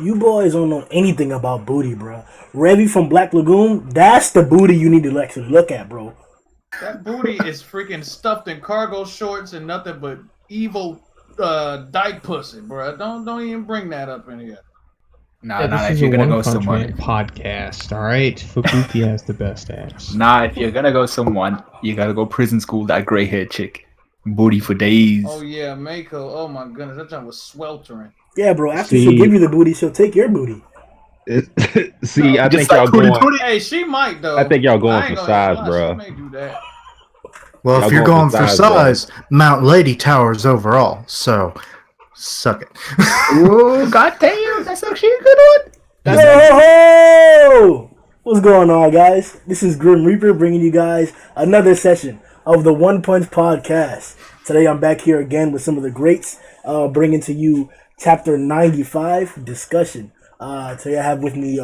You boys don't know anything about booty, bro. Revy from Black Lagoon, that's the booty you need to actually look at, bro. That booty is freaking stuffed in cargo shorts and nothing but evil dyke pussy, bro. Don't even bring that up in here. This is a One Punch Man podcast, all right? Fubuki has the best ass. If you're gonna go someone, you gotta go prison school, that gray-haired chick. Booty for days. Oh, yeah, Mako. Oh, my goodness. That time was sweltering. Yeah, bro. After she'll give you the booty, she'll take your booty. See, I think y'all going... Hey, she might, though. I think y'all going for size, bro. She may do that. Well, if you're going for size, Mount Lady Towers overall, so suck it. Oh, goddamn, that's actually a good one. Yo! What's going on, guys? This is Grim Reaper bringing you guys another session of the One Punch Podcast. Today I'm back here again with some of the greats, bringing to you Chapter 95 discussion. Today I have with me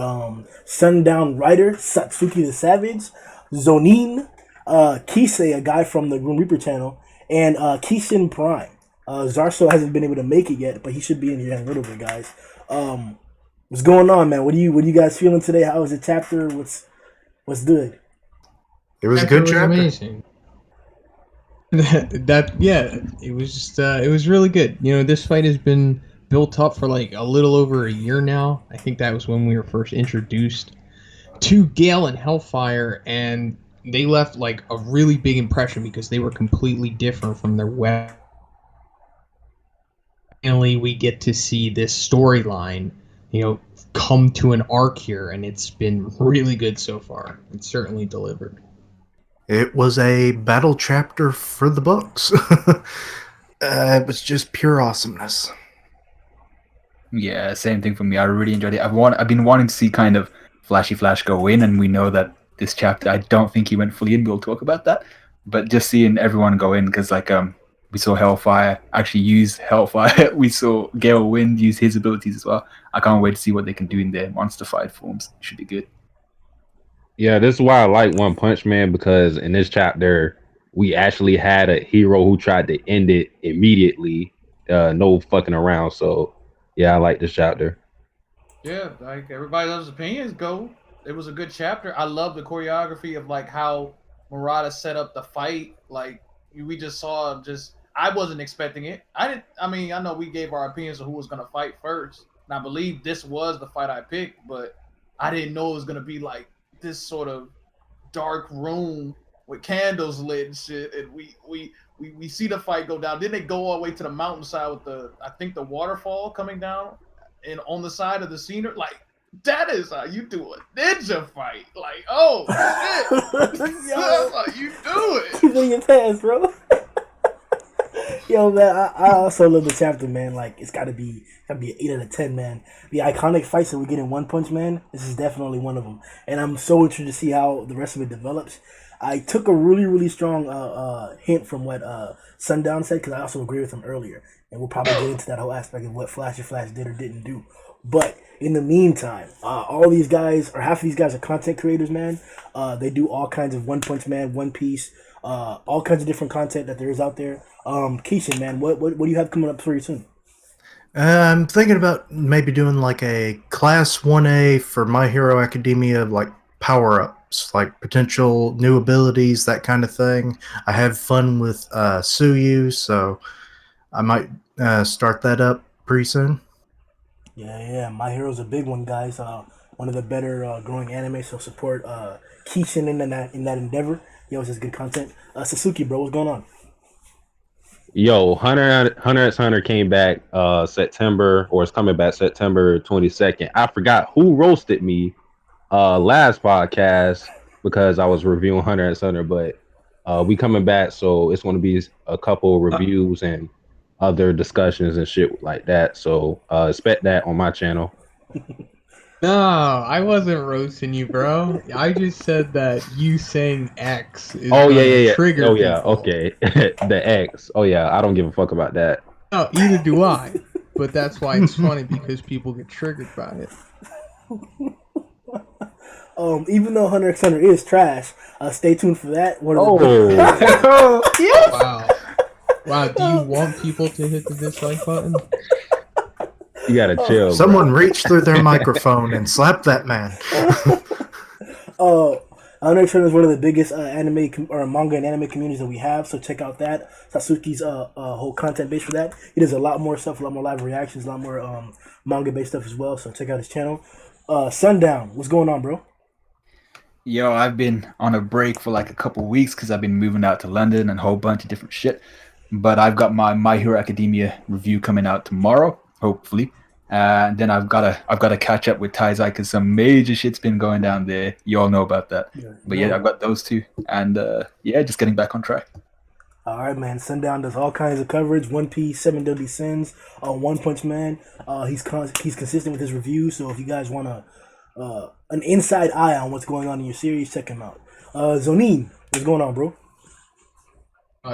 Sundown writer Satsuki the Savage, Zhoniin, Kisei, a guy from the Grim Reaper channel, and Kishin Prime. Zarso hasn't been able to make it yet, but he should be in here in a little bit, guys. What's going on, man? What are you guys feeling today? How was the chapter? What's good? It was a good chapter. Amazing. It was just it was really good. You know, this fight has been built up for like a little over a year now. I think that was when we were first introduced to Gale and Hellfire, and they left like a really big impression because they were completely different from their web. Finally, we get to see this storyline, come to an arc here, and it's been really good so far. It's certainly delivered. It was a battle chapter for the books. It was just pure awesomeness. Yeah, same thing for me. I really enjoyed it. I've been wanting to see kind of Flashy Flash go in, and we know that this chapter, I don't think he went fully in. We'll talk about that. But just seeing everyone go in, because we saw Hellfire actually use Hellfire. We saw Gale Wind use his abilities as well. I can't wait to see what they can do in their monster-fied forms. It should be good. Yeah, this is why I like One Punch Man, because in this chapter, we actually had a hero who tried to end it immediately. No fucking around. So, yeah, I like this chapter. Yeah, like everybody else's opinions go. It was a good chapter. I love the choreography of how Murata set up the fight. We just saw I wasn't expecting it. I know we gave our opinions of who was gonna fight first. And I believe this was the fight I picked, but I didn't know it was gonna be like this sort of dark room with candles lit and shit. And we see the fight go down. Then they go all the way to the mountainside with the waterfall coming down and on the side of the scenery. That is how you do a ninja fight. Oh shit! That's how you do it. Keep in your pants, bro. Yo, man, I also love the chapter, man. It's gotta be an 8 out of 10, man. The iconic fights that we get in One Punch Man, this is definitely one of them. And I'm so interested to see how the rest of it develops. I took a really, really strong hint from what Sundown said, because I also agree with him earlier. And we'll probably get into that whole aspect of what Flashy Flash did or didn't do. But in the meantime, all these guys, or half of these guys, are content creators, man. They do all kinds of One Punch Man, One Piece, all kinds of different content that there is out there. Kishin, man, what do you have coming up for you soon? I'm thinking about maybe doing a Class 1A for My Hero Academia, power-ups, potential new abilities, that kind of thing. I have fun with Suyu, so I might start that up pretty soon. Yeah, My Hero's a big one, guys. One of the better growing anime, so support Kishin in that endeavor. He always has good content. Satsuki, bro, what's going on? Yo, Hunter x Hunter came back September, or is coming back September 22nd. I forgot who roasted me last podcast because I was reviewing Hunter x Hunter, but we coming back, so it's going to be a couple reviews and other discussions and shit like that. So expect that on my channel. No, I wasn't roasting you, bro. I just said that you saying X is trigger. Oh yeah, okay. The X. Oh yeah, I don't give a fuck about that. No, either do I. But that's why it's funny, because people get triggered by it. Even though Hunter x Hunter is trash, stay tuned for that. Wow. Wow, do you want people to hit the dislike button? You gotta chill, bro. Someone reach through their microphone and slap that man. Undertale is one of the biggest or manga and anime communities that we have, so check out that. Satsuki's whole content base for that. He does a lot more stuff, a lot more live reactions, a lot more manga-based stuff as well, so check out his channel. Sundown, what's going on, bro? Yo, I've been on a break for like a couple weeks because I've been moving out to London and a whole bunch of different shit. But I've got My Hero Academia review coming out tomorrow, hopefully. And then I've got to catch up with Taizai because some major shit's been going down there. You all know about that. But yeah, I've got those two. And just getting back on track. All right, man. Sundown does all kinds of coverage. One Piece, Seven Deadly Sins, One Punch Man. He's consistent with his reviews. So if you guys want an inside eye on what's going on in your series, check him out. Zhoniin, what's going on, bro?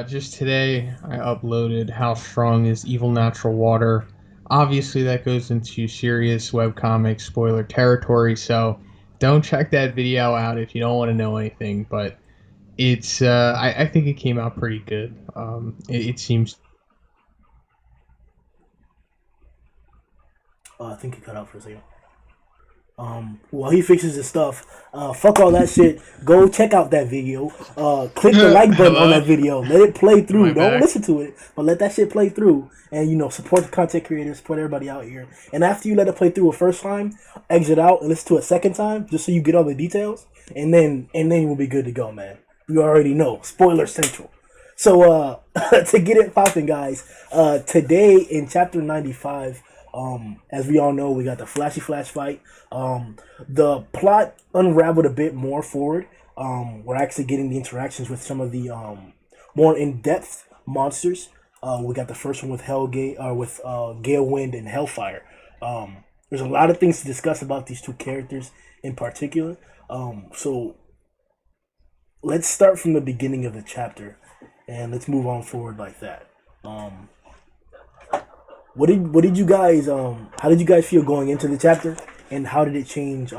Just today, I uploaded How Strong is Evil Natural Water. Obviously, that goes into serious webcomic spoiler territory, so don't check that video out if you don't want to know anything, but it's I think it came out pretty good. It seems... I think he cut out for a second. While he fixes his stuff, fuck all that shit. Go check out that video. Click the like button on that video. Let it play through. Don't listen to it, but let that shit play through. And support the content creators, support everybody out here. And after you let it play through a first time, exit out and listen to it a second time, just so you get all the details. And then you'll be good to go, man. You already know. Spoiler central. So to get it popping, guys, today in chapter 95. As we all know, we got the Flashy Flash fight. The plot unraveled a bit more forward. We're actually getting the interactions with some of the more in-depth monsters. We got the first one with Gale Wind and Hellfire. There's a lot of things to discuss about these two characters in particular. So let's start from the beginning of the chapter and let's move on forward like that. What did you guys how did you guys feel going into the chapter, and how did it change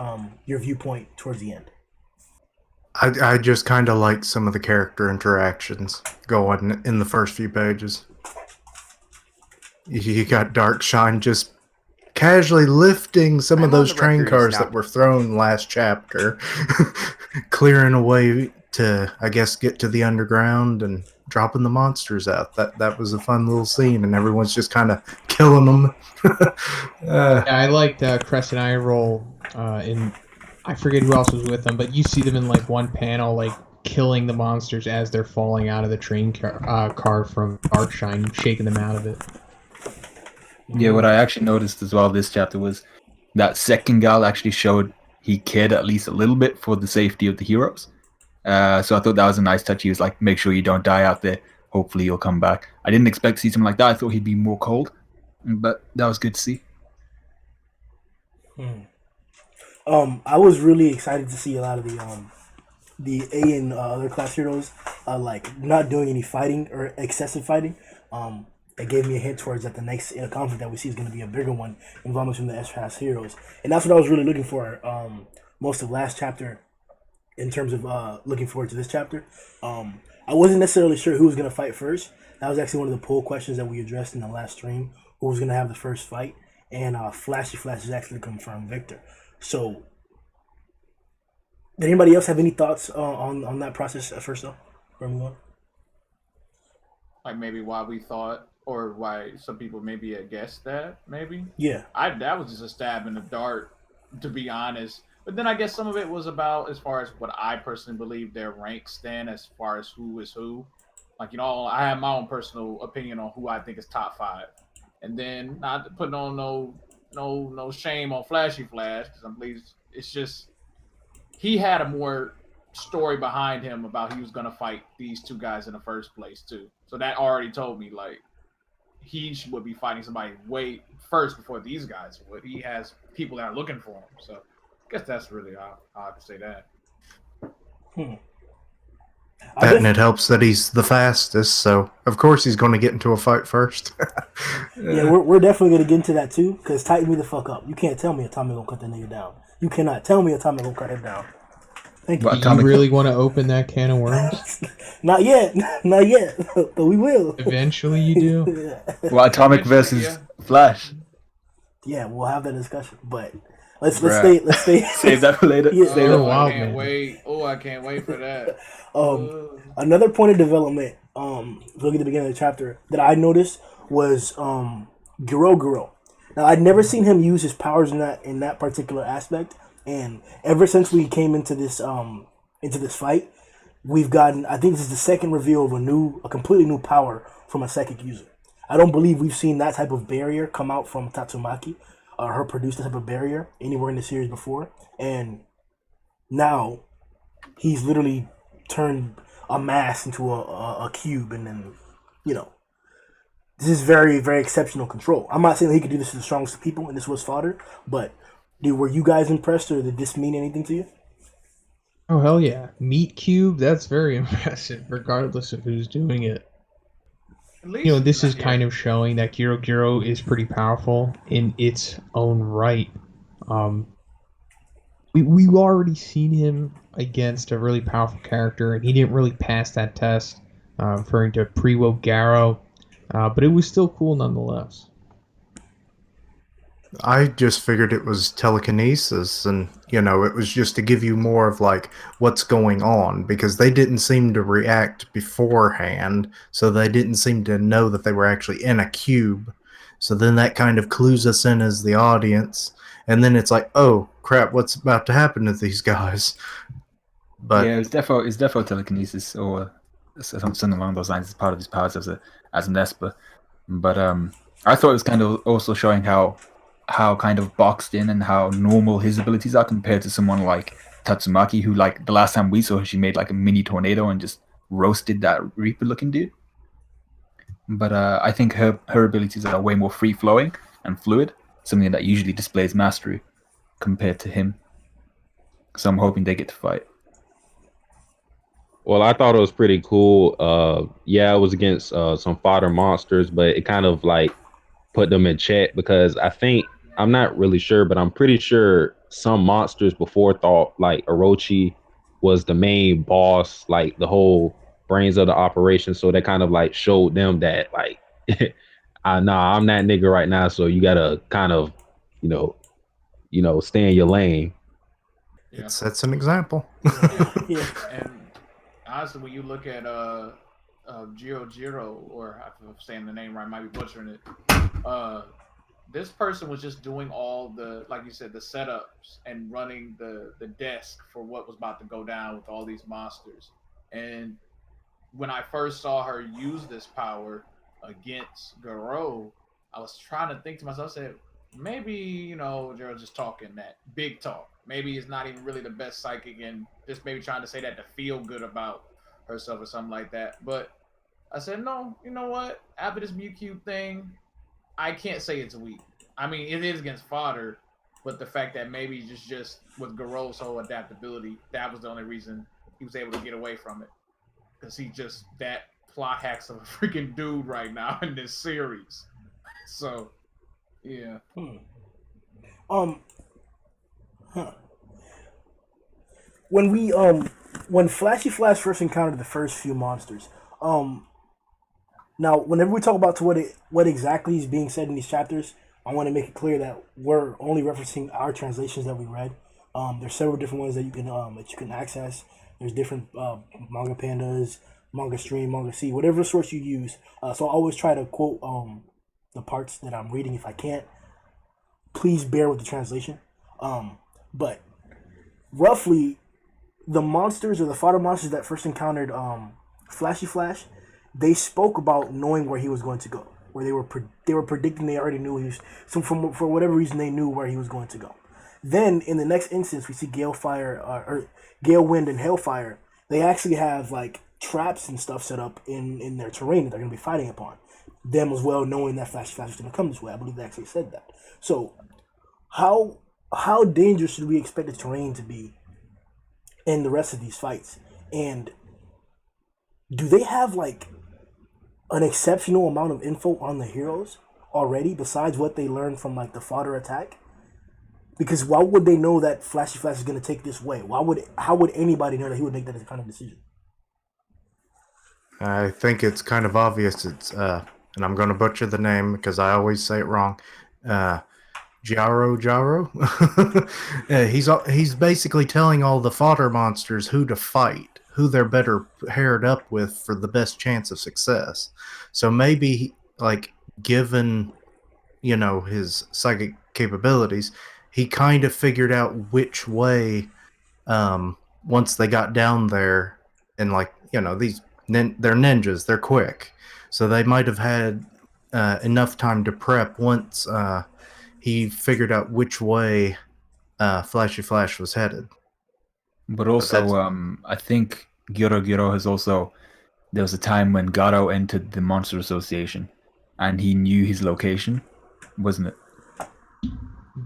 your viewpoint towards the end? I just kind of like some of the character interactions going in the first few pages. You got Darkshine just casually lifting some of those train cars that were thrown last chapter, clearing a way to, I guess, get to the underground and dropping the monsters out. That was a fun little scene, and everyone's just kind of killing them. I liked Crescent Eye Roll in... I forget who else was with them, but you see them in like one panel, like killing the monsters as they're falling out of the train car from Darkshine, shaking them out of it. Yeah, what I actually noticed as well this chapter was that second gal actually showed he cared at least a little bit for the safety of the heroes. So I thought that was a nice touch. He was like, make sure you don't die out there. Hopefully you'll come back. I didn't expect to see something like that. I thought he'd be more cold, but that was good to see. I was really excited to see a lot of the A and other class heroes like not doing any fighting or excessive fighting. It gave me a hint towards that the next conflict that we see is going to be a bigger one involving some of the S-class heroes, and that's what I was really looking for most of last chapter. In terms of looking forward to this chapter, I wasn't necessarily sure who was going to fight first. That was actually one of the poll questions that we addressed in the last stream. Who was going to have the first fight? And Flashy Flash is actually confirmed victor. So, did anybody else have any thoughts on that process at first, though? Like maybe why we thought, or why some people maybe had guessed that, maybe? Yeah. That was just a stab in the dark, to be honest. But then I guess some of it was about, as far as what I personally believe their ranks stand, as far as who is who. Like, I have my own personal opinion on who I think is top 5. And then not putting on no shame on Flashy Flash, because I believe it's just he had a more story behind him about he was gonna fight these two guys in the first place too. So that already told me like he would be fighting somebody way first before these guys would. He has people that are looking for him. So I guess that's really how I could say that. And it helps that he's the fastest, so of course he's going to get into a fight first. Yeah, we're definitely going to get into that too, because tighten me the fuck up. You can't tell me Atomic going to cut that nigga down. You cannot tell me Atomic going to cut him down. Thank you. Do you really want to open that can of worms? Not yet, but we will. Eventually you do. Well, Atomic versus Flash. Yeah, we'll have that discussion. But let's Bruh. stay. Save that for later. Yeah. Save that Oh, for wow, I later. can't man. wait. Oh, I can't wait for that. Another point of development, look at the beginning of the chapter that I noticed was Guro. Now I'd never seen him use his powers in that particular aspect, and ever since we came into this fight, we've gotten. I think this is the second reveal of a completely new power from a psychic user. I don't believe we've seen that type of barrier come out from Tatsumaki, or her produce that type of barrier anywhere in the series before, and now he's literally turned a mass into a cube, and then you know this is very very exceptional control. I'm not saying that he could do this to the strongest people, and this was fodder, but dude, were you guys impressed, or did this mean anything to you? Oh hell yeah, meat cube. That's very impressive, regardless of who's doing it. At You know, least, this is yeah. kind of showing that Giro is pretty powerful in its own right. Um, we've already seen him against a really powerful character, and he didn't really pass that test, referring to Priwo Garo, but it was still cool nonetheless. I just figured it was telekinesis, and it was just to give you more of like what's going on, because they didn't seem to react beforehand, so they didn't seem to know that they were actually in a cube. So then that kind of clues us in as the audience, and then it's like, oh crap, what's about to happen to these guys? But Yeah, it's defo telekinesis or something along those lines. It's part of his powers as an Esper. But I thought it was kind of also showing how kind of boxed in and how normal his abilities are compared to someone like Tatsumaki, who, like, the last time we saw her, she made like a mini tornado and just roasted that Reaper looking dude. But I think her abilities are way more free flowing and fluid, something that usually displays mastery compared to him. So I'm hoping they get to fight. Well, I thought it was pretty cool. Yeah, it was against some fodder monsters, but it kind of like put them in check because I'm not really sure, but I'm pretty sure some monsters before thought like Orochi was the main boss, like the whole brains of the operation. So they kind of like showed them that like, nah, I'm that nigga right now. So you gotta kind of, you know, stay in your lane. Yeah. it sets an example. Yeah. And honestly, when you look at Jiro, or if I'm saying the name right, I might be butchering it. This person was just doing all the, like you said, the setups and running the desk for what was about to go down with all these monsters. And when I first saw her use this power against Garo, I was trying to think to myself, I said, maybe, Jiro's just talking that big talk. Maybe it's not even really the best psychic and just maybe trying to say that to feel good about herself or something like that. But I said, no, you know what? After this Mewtwo thing, I can't say it's weak. I mean, it is against fodder, but the fact that maybe just with Garo's whole adaptability, that was the only reason he was able to get away from it. Because he just that plot hacks of a freaking dude right now in this series. So, yeah. Huh. When Flashy Flash first encountered the first few monsters, now whenever we talk about what exactly is being said in these chapters, I want to make it clear that we're only referencing our translations that we read. There's several different ones that you can access. There's different manga pandas, manga stream, manga C, whatever source you use. So I always try to quote the parts that I'm reading. If I can't, please bear with the translation. But roughly, the monsters or the fodder monsters that first encountered Flashy Flash, they spoke about knowing where he was going to go. Where they were predicting, they already knew he was. So for whatever reason, they knew where he was going to go. Then in the next instance, we see Gale Wind and Hailfire. They actually have like traps and stuff set up in their terrain that they're going to be fighting upon. Them as well, knowing that Flashy Flash is going to come this way. I believe they actually said that. So how dangerous should we expect the terrain to be in the rest of these fights? And do they have like an exceptional amount of info on the heroes already besides what they learned from like the fodder attack? Because why would they know that Flashy Flash is going to take this way? How would anybody know that he would make that kind of decision? I think it's kind of obvious. It's and I'm going to butcher the name because I always say it wrong. Jaro. Yeah, he's basically telling all the fodder monsters who to fight, who they're better paired up with for the best chance of success. So maybe, like, given his psychic capabilities, he kind of figured out which way. Once they got down there, and these they're ninjas, they're quick, so they might have had enough time to prep once he figured out which way Flashy Flash was headed. But also, I think Giro has also. There was a time when Garo entered the Monster Association, and he knew his location, wasn't it?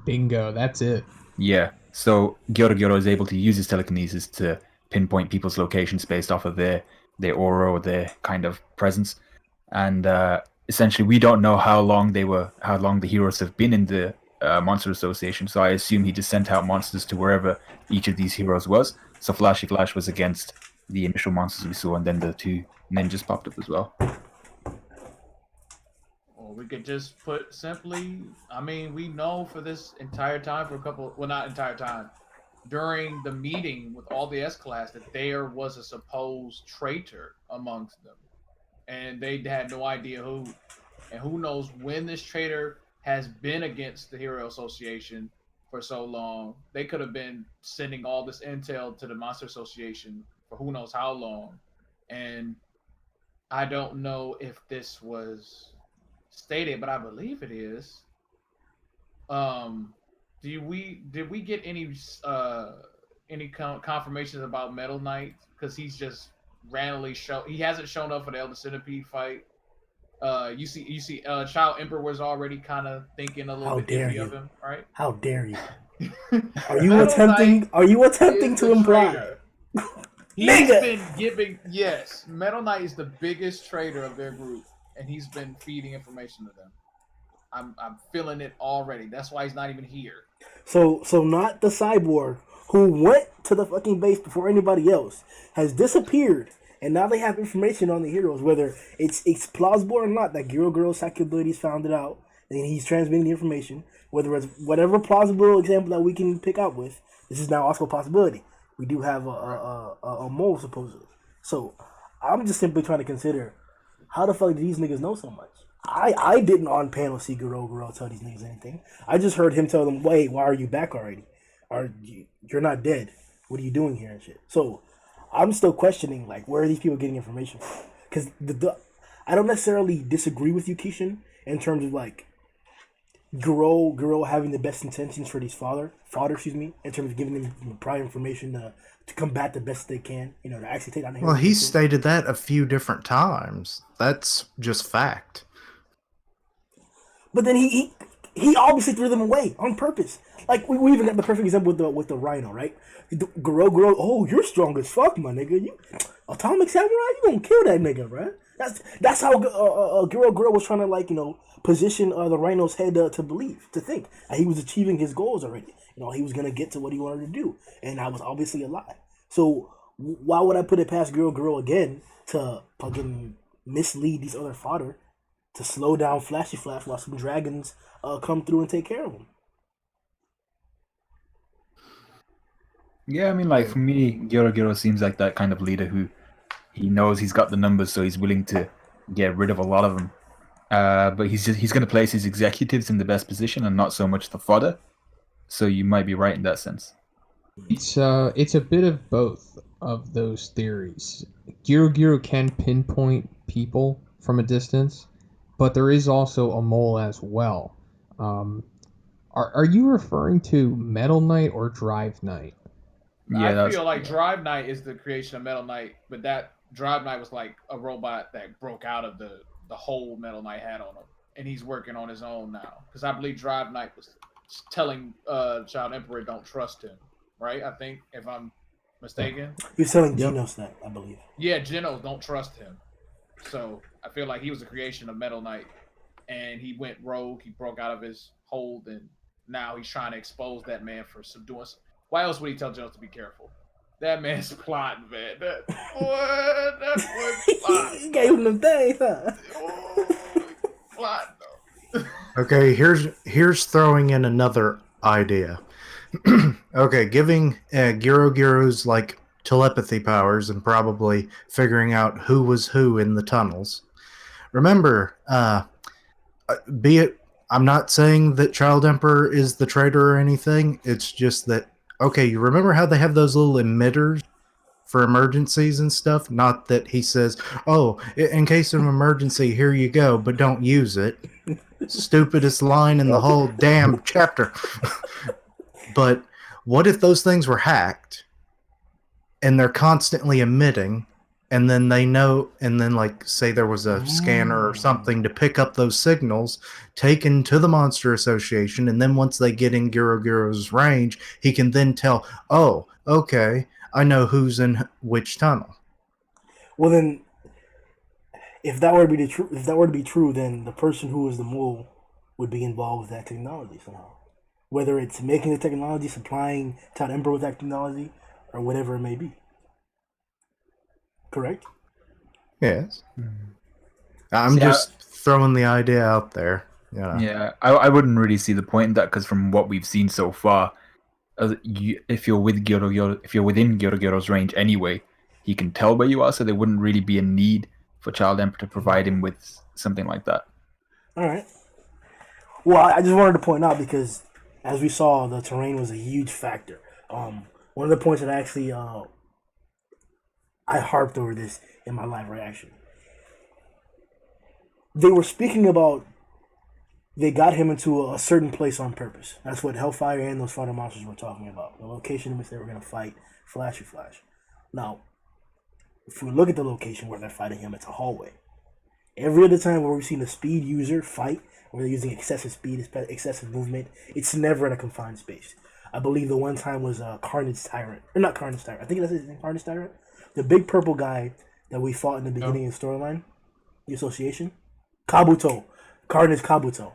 Bingo, that's it. Yeah. So Giro is able to use his telekinesis to pinpoint people's locations based off of their aura or their kind of presence, and essentially we don't know how long the heroes have been in the Monster Association. So I assume he just sent out monsters to wherever each of these heroes was. So Flashy Flash was against the initial monsters we saw, and then the two ninjas popped up as well. Or we could just put simply, I mean, we know for this entire time, not entire time, during the meeting with all the S-Class, that there was a supposed traitor amongst them. And they had no idea who. And who knows when this traitor has been against the Hero Association for so long. They could have been sending all this intel to the Monster Association for who knows how long. And I don't know if this was stated, but I believe it is. Did we get any confirmations about Metal Knight? Because he's just randomly he hasn't shown up for the Elder Centipede fight. You see, Child Emperor was already kind of thinking a little bit iffy of him, right? How dare you? Are you attempting to imply? He's been giving. Yes, Metal Knight is the biggest traitor of their group, and he's been feeding information to them. I'm feeling it already. That's why he's not even here. So not the cyborg who went to the fucking base before anybody else has disappeared, and now they have information on the heroes, whether it's plausible or not that Giro's psychic abilities found it out, and he's transmitting the information. Whether it's whatever plausible example that we can pick up with, this is now also a possibility. We do have a mole supposedly. So I'm just simply trying to consider how the fuck do these niggas know so much? I didn't on panel see Giro tell these niggas anything. I just heard him tell them, "Wait, why are you back already? You're not dead? What are you doing here and shit?" So I'm still questioning, like, where are these people getting information from? Because I don't necessarily disagree with you, Kishin, in terms of like Giro having the best intentions for these fodder, in terms of giving them prior information to combat the best they can, to actually take down the Well, he's stated that a few different times. That's just fact. But then he obviously threw them away on purpose. Like we even got the perfect example with the Rhino, right? Giro, oh, you're strong as fuck, my nigga. You Atomic Samurai, you gonna kill that nigga, right? That's how Giro was trying to position the Rhino's head to think that he was achieving his goals already. He was gonna get to what he wanted to do, and that was obviously a lie. So why would I put it past Giro again to fucking mislead these other fodder to slow down Flashy Flash while some dragons come through and take care of him? Yeah, I mean, like, for me, Giro seems like that kind of leader who he knows he's got the numbers, so he's willing to get rid of a lot of them. But he's going to place his executives in the best position and not so much the fodder. So you might be right in that sense. It's a bit of both of those theories. Giro can pinpoint people from a distance, but there is also a mole as well. Are you referring to Metal Knight or Drive Knight? Yeah, I feel like Drive Knight is the creation of Metal Knight, but that Drive Knight was like a robot that broke out of the whole Metal Knight had on him, and he's working on his own now. Because I believe Drive Knight was telling Child Emperor don't trust him, right? I think, if I'm mistaken. He's telling Genos that, I believe. Yeah, Genos don't trust him. So I feel like he was a creation of Metal Knight, and he went rogue. He broke out of his hold, and now he's trying to expose that man for subduing. Why else would he tell Genos to be careful? That man's plotting, man. That boy plotting. He gave him them things, huh? Oh, plotting, though. Okay, here's throwing in another idea. Okay, giving Giro's like telepathy powers and probably figuring out who was who in the tunnels. Remember, be it, I'm not saying that Child Emperor is the traitor or anything. It's just that, okay, you remember how they have those little emitters for emergencies and stuff? Not that he says, oh, in case of an emergency, here you go, but don't use it. Stupidest line in the whole damn chapter. But what if those things were hacked and they're constantly emitting, and then they know, and then like say there was a scanner or something to pick up those signals taken to the Monster Association, and then once they get in Giro's range, he can then tell, oh, okay, I know who's in which tunnel. Well, then, if that were to be true, then the person who was the mole would be involved with that technology somehow. Whether it's making the technology, supplying Todd Emperor with that technology, or whatever it may be. Correct? Yes. I'm just throwing the idea out there. Yeah, I wouldn't really see the point in that, because from what we've seen so far, if you're with if you're within Giro's range anyway, he can tell where you are, so there wouldn't really be a need for Child Emperor to provide him with something like that. All right. Well, I just wanted to point out, because as we saw, the terrain was a huge factor. One of the points that actually I harped over this in my live reaction. They were speaking about they got him into a certain place on purpose. That's what Hellfire and those fighter monsters were talking about. The location in which they were going to fight Flashy Flash. Now, if we look at the location where they're fighting him, it's a hallway. Every other time where we've seen a speed user fight, where they're using excessive speed, excessive movement, it's never in a confined space. I believe the one time was Carnage Tyrant. Or not Carnage Tyrant. I think that's his name, Carnage Tyrant. The big purple guy that we fought in the beginning of the storyline. The association. Kabuto. Carnage Kabuto.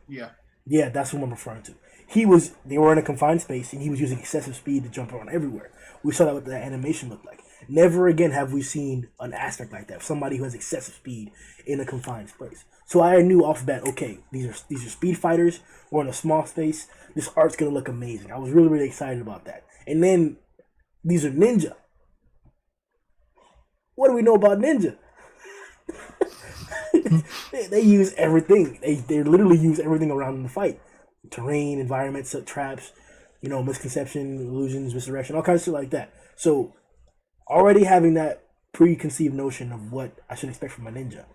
Yeah. Yeah, that's who I'm referring to. They were in a confined space, and he was using excessive speed to jump around everywhere. We saw that what the animation looked like. Never again have we seen an aspect like that. Somebody who has excessive speed in a confined space. So I knew off the bat, okay, these are speed fighters. We're in a small space. This art's gonna look amazing. I was really, really excited about that. And then these are ninja. What do we know about ninja? they use everything. They literally use everything around in the fight. Terrain, environments, traps, misconception, illusions, misdirection, all kinds of shit like that. So already having that preconceived notion of what I should expect from a ninja,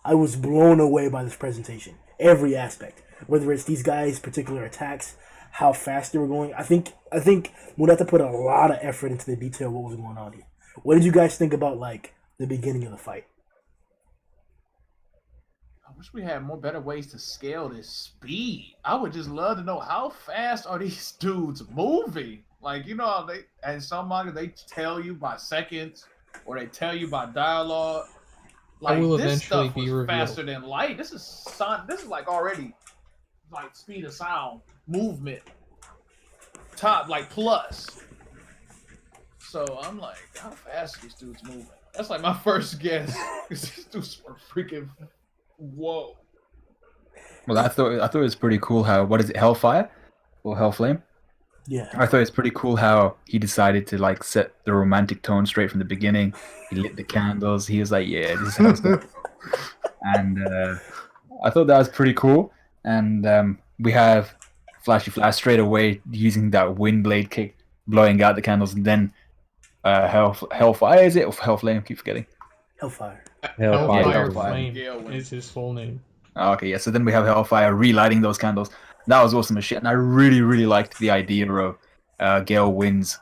I was blown away by this presentation. Every aspect. Whether it's these guys' particular attacks, how fast they were going. I think we'd have to put a lot of effort into the detail of what was going on here. What did you guys think about the beginning of the fight? I wish we had better ways to scale this speed. I would just love to know, how fast are these dudes moving? How and some manga, they tell you by seconds, or they tell you by dialogue. will this eventually stuff be was revealed. faster than light. This is already speed of sound, movement, top plus. So I'm like, how fast are these dudes moving? That's my first guess. These dudes were freaking whoa. Well, I thought it was pretty cool how, what is it, Hellfire or Hellflame? Yeah. I thought it's pretty cool how he decided to set the romantic tone straight from the beginning. He lit the candles. He was like, "Yeah, this is how it's going." And I thought that was pretty cool. And we have Flashy Flash straight away using that wind blade kick, blowing out the candles, and then Hellfire, is it, or Hellflame? I keep forgetting. Hellfire. Hellfire Hellfire. Flame Yeah, is his full name. Okay, yeah. So then we have Hellfire relighting those candles. That was awesome as shit, and I really, really liked the idea of Gale Wynn's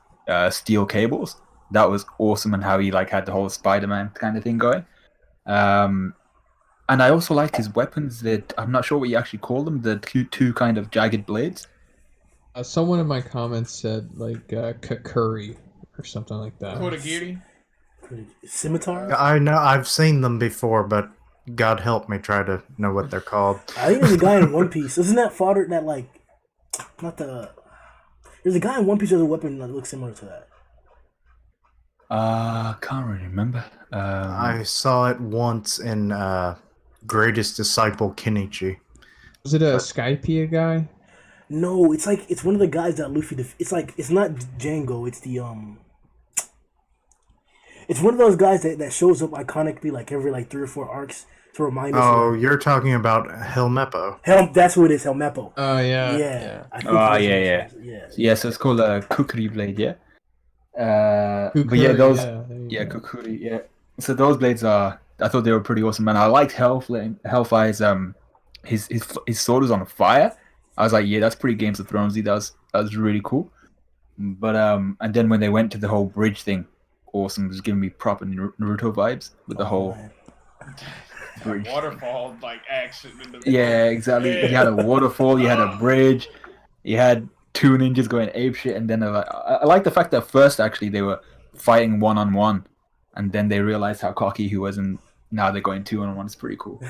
steel cables. That was awesome, and how he had the whole Spider-Man kind of thing going. And I also liked his weapons. That I'm not sure what you actually call them. The two kind of jagged blades. Someone in my comments said Kakuri or something like that. Kodagiri. Scimitar? I know, I've seen them before, but God help me try to know what they're called. I think there's a guy in One Piece. Isn't that fodder that there's a guy in One Piece with a weapon that looks similar to that. Can't really remember. I saw it once in Greatest Disciple Kenichi. Was it a Skypiea guy? No, it's like it's one of the guys that Luffy. It's like it's not Django. It's the It's one of those guys that shows up iconically like every like 3 or 4 arcs to remind us. Oh, you're talking about Helmeppo. That's who it is. Helmeppo. Oh yeah. Yeah. I think Oh that's yeah, what it is. yeah. So it's called a Kukuri blade, yeah. But Kukuri, yeah, those yeah. Kukuri, yeah. So those blades are. I thought they were pretty awesome, man. I liked Hellfire's his sword was on fire. I was like, yeah, that's pretty Games of Thronesy. That was really cool. But and then when they went to the whole bridge thing, awesome. It was giving me proper Naruto vibes with the whole bridge. Waterfall like action. Yeah, exactly. Yeah. You had a waterfall, you had a bridge, you had 2 ninjas going apeshit, and then I like the fact that first actually they were fighting 1-on-1, and then they realized how cocky he was, and now they're going 2-on-1. It's pretty cool.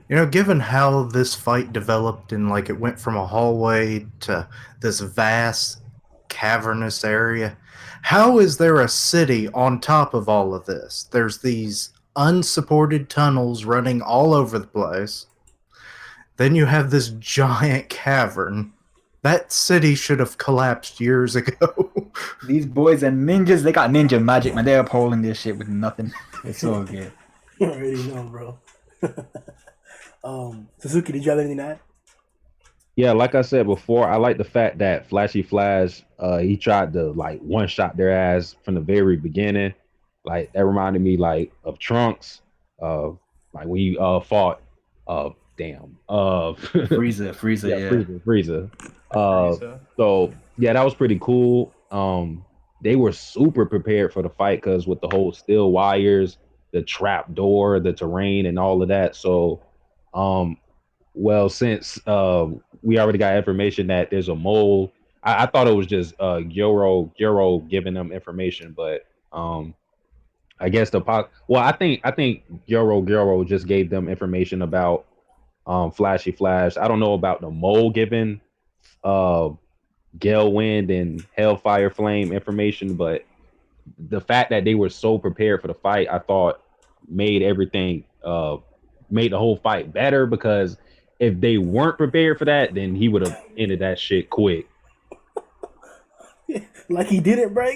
You know, given how this fight developed and like it went from a hallway to this vast cavernous area, how is there a city on top of all of this? There's these unsupported tunnels running all over the place. Then you have this giant cavern. That city should have collapsed years ago. These boys are ninjas. They got ninja magic, man. They're upholding this shit with nothing. It's so good. You already know, bro. Satsuki, did you have anything to add? Yeah, like I said before, I like the fact that Flashy Flash, he tried to like one-shot their ass from the very beginning. Like that reminded me like of Trunks, like when he fought, Frieza, Frieza. So yeah, that was pretty cool. They were super prepared for the fight because with the whole steel wires, the trap door, the terrain, and all of that. So, well, since we already got information that there's a mole, I thought it was just Gyoro giving them information, but I guess I think Gyoro just gave them information about Flashy Flash. I don't know about the mole giving Gale Wind and Hellfire Flame information, but the fact that they were so prepared for the fight, I thought made everything made the whole fight better, because if they weren't prepared for that, then he would have ended that shit quick. Like he did it, bro.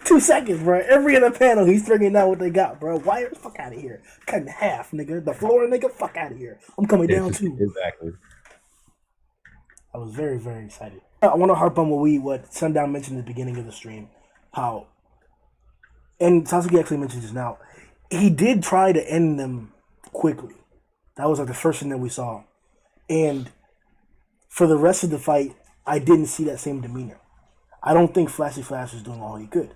2 seconds, bro. Every other panel, he's figuring out what they got, bro. Wire, fuck out of here. Cut in half, nigga. The floor, nigga, fuck out of here. I'm coming down too. Exactly. I was very, very excited. I want to harp on what Sundown mentioned at the beginning of the stream. How, and Satsuki actually mentioned just now, he did try to end them quickly. That was like the first thing that we saw. And for the rest of the fight, I didn't see that same demeanor. I don't think Flashy Flash was doing all he could.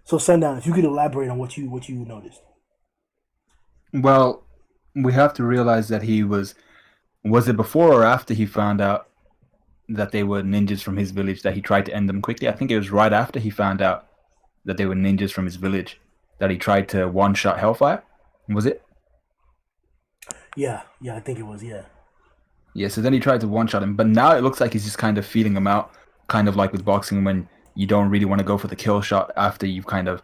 So Sundown, if you could elaborate on what you noticed. Well, we have to realize that he was it before or after he found out that they were ninjas from his village that he tried to end them quickly? I think it was right after he found out that they were ninjas from his village that he tried to one-shot Hellfire. Was it? Yeah, I think it was, yeah. Yeah, so then he tried to one-shot him, but now it looks like he's just kind of feeling him out, kind of like with boxing when you don't really want to go for the kill shot after you've kind of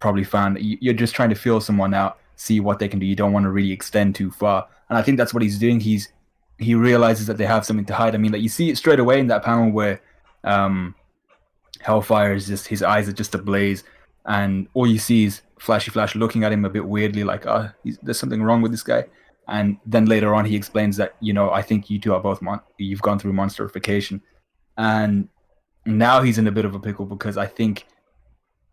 probably found you're just trying to feel someone out, see what they can do. You don't want to really extend too far. And I think that's what he's doing. He realizes that they have something to hide. I mean, like you see it straight away in that panel where Hellfire is just, his eyes are just ablaze, and all you see is Flashy Flash looking at him a bit weirdly, like, there's something wrong with this guy. And then later on, he explains that, I think you two are both you've gone through monsterification, and now he's in a bit of a pickle because I think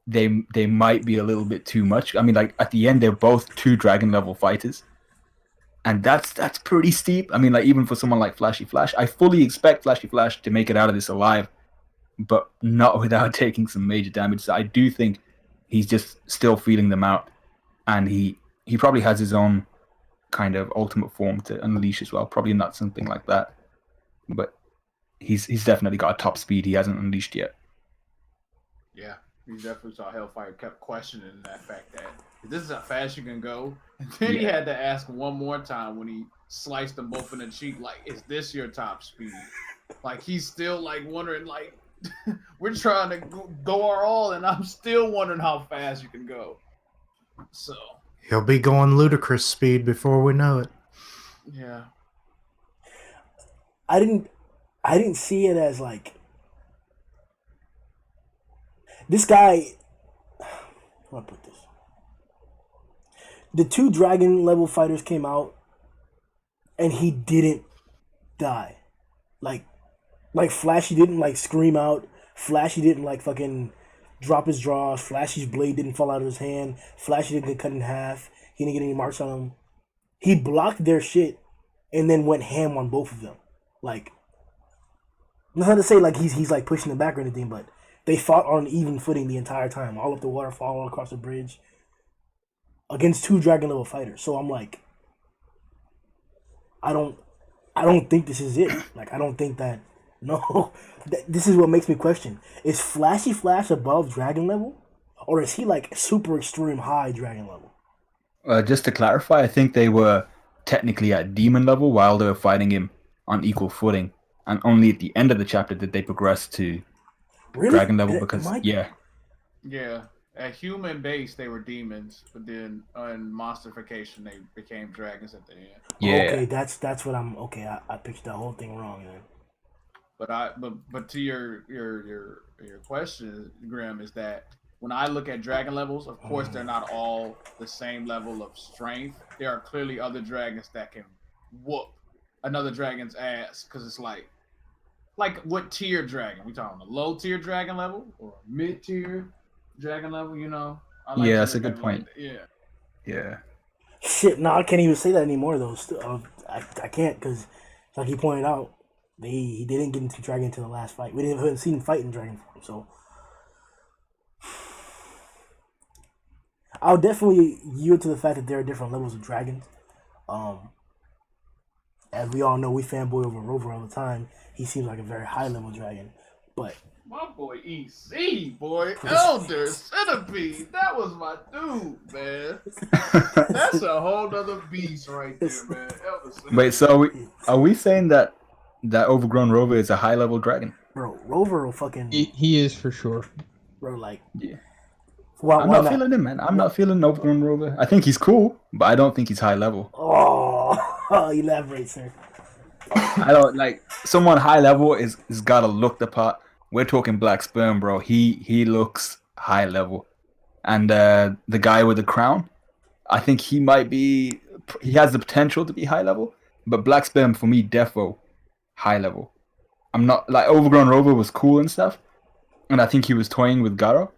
they might be a little bit too much. I mean, like at the end, they're both 2 dragon level fighters, and that's pretty steep. I mean, like even for someone like Flashy Flash, I fully expect Flashy Flash to make it out of this alive, but not without taking some major damage. So I do think he's just still feeling them out, and he probably has his own kind of ultimate form to unleash as well. Probably not something like that, but he's definitely got a top speed he hasn't unleashed yet. Yeah, he definitely saw Hellfire kept questioning that fact that this is how fast you can go. And then he had to ask one more time when he sliced them both in the cheek, like, is this your top speed? Like he's still like wondering, like, we're trying to go our all, and I'm still wondering how fast you can go. So He'll be going ludicrous speed before we know it. yeah. I didn't see it as like this guy. How do I put this? The 2 dragon level fighters came out, and he didn't die. Like Flashy didn't like scream out. Flashy didn't like fucking drop his jaws. Flashy's blade didn't fall out of his hand. Flashy didn't get cut in half. He didn't get any marks on him. He blocked their shit and then went ham on both of them. Like, not to say like he's like pushing them back or anything, but they fought on even footing the entire time, all up the waterfall, all across the bridge, against 2 dragon level fighters. So I'm like, I don't think this is it. Like, I don't think that. No, this is what makes me question: is Flashy Flash above dragon level, or is he like super extreme high dragon level? Just to clarify, I think they were technically at demon level while they were fighting him on equal footing, and only at the end of the chapter did they progress to dragon level because Yeah, at human base they were demons, but then on monstrification they became dragons at the end. Yeah. Okay, that's what I'm. Okay, I pitched that whole thing wrong then. But to your question, Grimm, is that when I look at dragon levels, of course they're not all the same level of strength. There are clearly other dragons that can whoop another dragon's ass, because it's like what tier dragon? We talking a low tier dragon level or mid tier dragon level? You know? Yeah, that's a good point. Yeah. Shit, no, I can't even say that anymore though. I can't, because like he pointed out, he didn't get into dragon until the last fight. We didn't see him fight in dragon form, so I'll definitely yield to the fact that there are different levels of dragons. As we all know, we fanboy over Rover all the time. He seems like a very high level dragon, but my boy EC, Elder Centipede, that was my dude, man. That's a whole nother beast right there, man. Elder Centipede. Wait, so are we saying that overgrown Rover is a high level dragon? Bro, Rover will fucking. He is for sure. Bro, like. Yeah. Why I'm not feeling him, man. I'm not feeling overgrown Rover. I think he's cool, but I don't think he's high level. Oh, elaborate, sir. I don't like someone high level is gotta look the part. We're talking black sperm, bro. He looks high level, and the guy with the crown, I think he might be. He has the potential to be high level, but black sperm for me, defo, high level. I'm not like overgrown Rover was cool and stuff, and I think he was toying with Garo,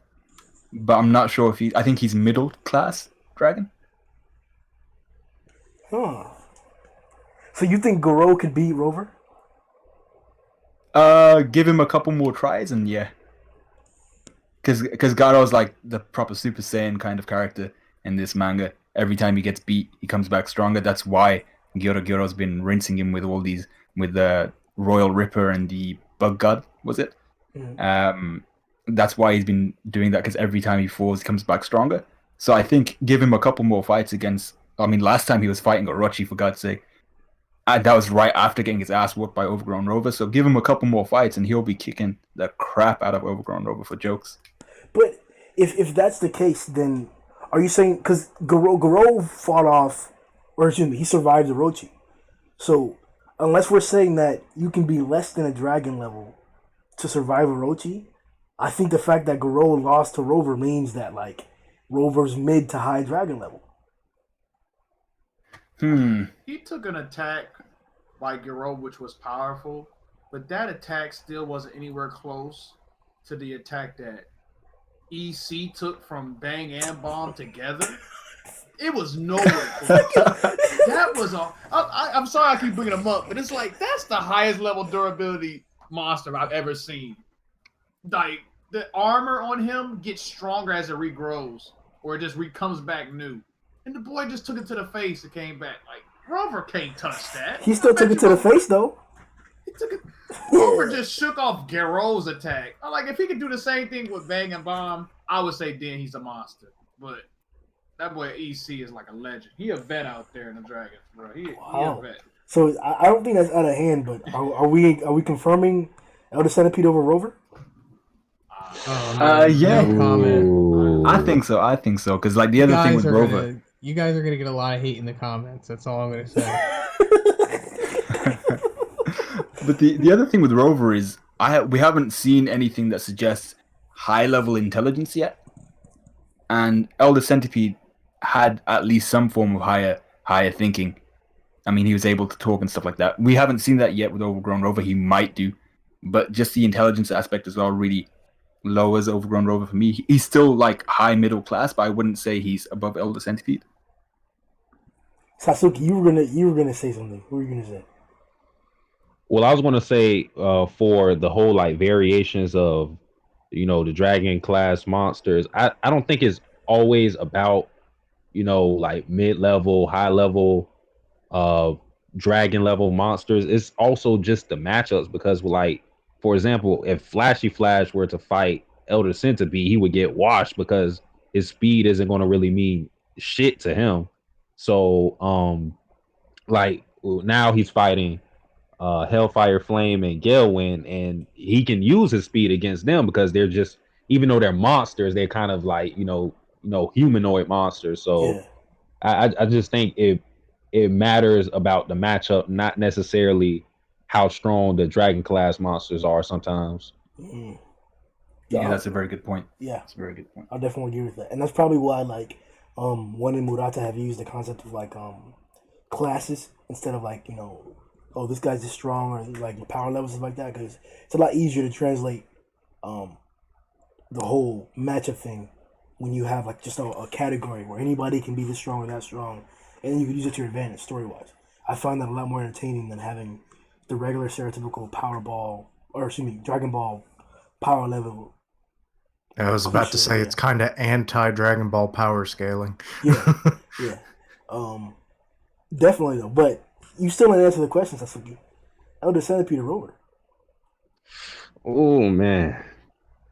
but I'm not sure if he. I think he's middle class dragon. Huh. So you think Garo could beat Rover? Give him a couple more tries and yeah. Because Garo's like the proper Super Saiyan kind of character in this manga. Every time he gets beat, he comes back stronger. That's why Gyoro's been rinsing him with all these, with the Royal Ripper and the Bug God, was it? Mm-hmm. That's why he's been doing that, because every time he falls, he comes back stronger. So I think give him a couple more fights against... I mean, last time he was fighting Orochi, for God's sake. And that was right after getting his ass whooped by Overgrown Rover. So give him a couple more fights and he'll be kicking the crap out of Overgrown Rover for jokes. But if that's the case, then are you saying... Because Garo fought off... Or excuse me, he survived Orochi. So unless we're saying that you can be less than a dragon level to survive Orochi, I think the fact that Garo lost to Rover means that, like, Rover's mid to high dragon level. He took an attack by Garo, which was powerful, but that attack still wasn't anywhere close to the attack that EC took from Bang and Bomb together. It was nowhere close. That was I'm sorry I keep bringing him up, but it's like, that's the highest level durability monster I've ever seen. Like, the armor on him gets stronger as it regrows, or it just comes back new. And the boy just took it to the face and came back. Like, Rover can't touch that. He still took it to the face, though. He took it. Rover just shook off Garo's attack. I'm like, if he could do the same thing with Bang and Bomb, I would say then he's a monster. But that boy EC is like a legend. He a vet out there in the Dragons, bro. He a vet. So I don't think that's out of hand, but are we confirming Elder Centipede over Rover? Yeah. No comment. I think so. Because like the other thing with Rover. You guys are gonna get a lot of hate in the comments. That's all I'm gonna say. But the other thing with Rover is we haven't seen anything that suggests high level intelligence yet, and Elder Centipede had at least some form of higher thinking. I mean, he was able to talk and stuff like that. We haven't seen that yet with Overgrown Rover. He might do, but just the intelligence aspect as well really lowers Overgrown Rover for me. He's still like high middle class, but I wouldn't say he's above Elder Centipede. Satsuki, you were gonna say something. What were you gonna say? Well, I was going to say for the whole like variations of, the dragon class monsters, I don't think it's always about, like mid-level, high-level, dragon level monsters. It's also just the matchups because, like, for example, if Flashy Flash were to fight Elder Centipede, he would get washed because his speed isn't going to really mean shit to him. So, like now he's fighting Hellfire Flame and Galewind, and he can use his speed against them because they're just, even though they're monsters, they're kind of like humanoid monsters. So Yeah. I just think it matters about the matchup, not necessarily how strong the dragon class monsters are sometimes. Mm. Yeah, that's a very good point. Yeah, that's a very good point. I'll definitely agree with that, and that's probably why wanting Murata have used the concept of like classes instead of like oh, this guy's just strong or like the power levels and like that, because it's a lot easier to translate the whole matchup thing when you have like just a category where anybody can be this strong or that strong, and then you can use it to your advantage story wise. I find that a lot more entertaining than having the regular stereotypical Dragon Ball power level. I was about to say it's kind of anti-Dragon Ball power scaling. Yeah, yeah, definitely though. But you still didn't answer the question, Satsuki. Elder Centipede or Rover? Oh man,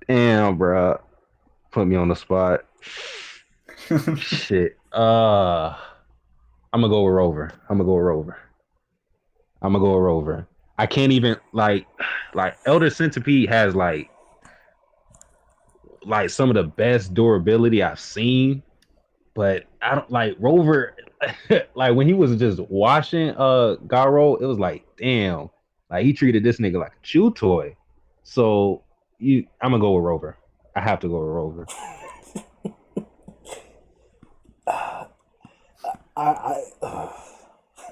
damn, bro, put me on the spot. Shit. I'm gonna go with Rover. I can't even like Elder Centipede has like some of the best durability I've seen, but I don't like Rover. Like when he was just washing Garo, it was like damn, like he treated this nigga like a chew toy. So I'm gonna go with Rover. I have to go with Rover.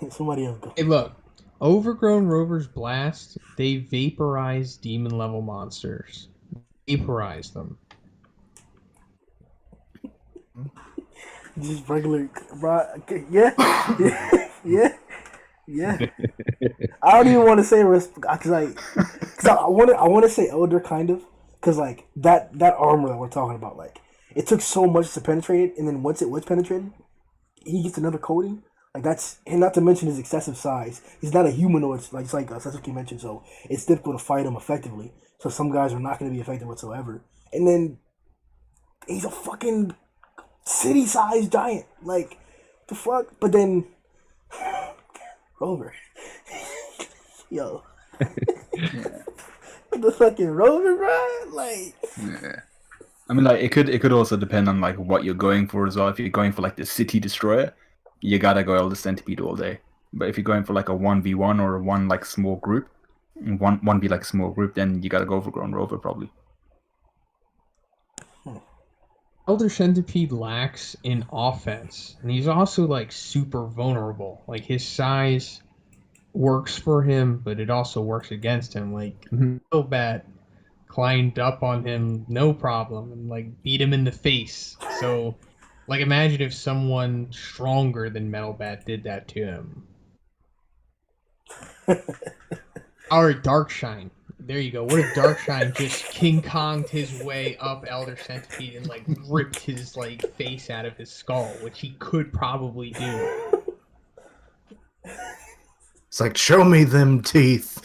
Somebody else go. Hey, look. Overgrown Rover's Blast, they vaporize demon level monsters. Vaporize them. Just regular, yeah. I don't even want to say because I want to say Elder kind of, because like that armor that we're talking about, like it took so much to penetrate it, and then once it was penetrated, he gets another coating. Like that's, and not to mention his excessive size. He's not a humanoid, like Satsuki mentioned, so it's difficult to fight him effectively. So some guys are not going to be effective whatsoever. And then he's a fucking city-sized giant. Like the fuck. But then Rover, yo, the fucking Rover, bro. Like, yeah. I mean, like it could also depend on like what you're going for as well. If you're going for like the city destroyer, you gotta go Elder Centipede all day. But if you're going for like a 1v1 or a one like small group, one be like a small group, then you gotta go Overgrown Rover probably. Elder Centipede lacks in offense, and he's also like super vulnerable. Like his size works for him, but it also works against him. Like Metalbat climbed up on him no problem and like beat him in the face. So like imagine if someone stronger than Metalbat did that to him. Or Darkshine. There you go. What if Darkshine just King Kong'd his way up Elder Centipede and like ripped his like face out of his skull, which he could probably do. It's like, show me them teeth.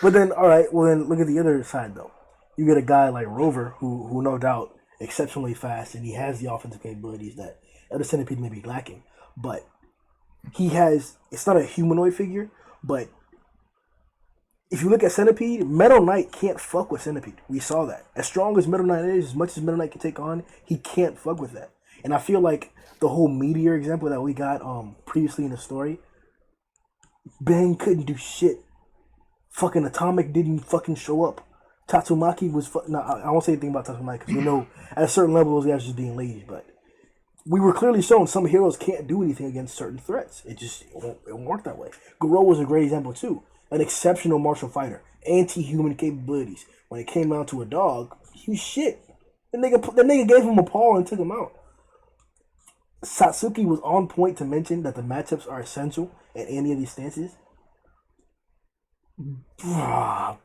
but then, all right. Well, then look at the other side though. You get a guy like Rover, who no doubt exceptionally fast, and he has the offensive capabilities that Elder Centipede may be lacking. But he has. It's not a humanoid figure, but if you look at Centipede, Metal Knight can't fuck with Centipede. We saw that. As strong as Metal Knight is, as much as Metal Knight can take on, he can't fuck with that. And I feel like the whole Meteor example that we got previously in the story, Bang couldn't do shit. Fucking Atomic didn't fucking show up. Tatsumaki was no, I won't say anything about Tatsumaki because we know at a certain level those guys just being lazy, but we were clearly shown some heroes can't do anything against certain threats. It won't work that way. Goro was a great example too. An exceptional martial fighter, anti-human capabilities. When it came down to a dog, he was shit. The nigga gave him a paw and took him out. Satsuki was on point to mention that the matchups are essential in any of these stances.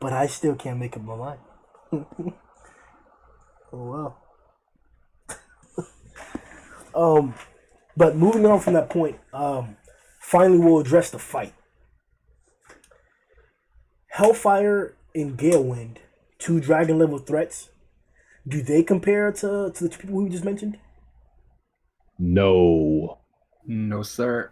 But I still can't make up my mind. Oh well. But moving on from that point, finally we'll address the fight. Hellfire and Galewind, two dragon level threats. Do they compare to the two people we just mentioned? No. No, sir.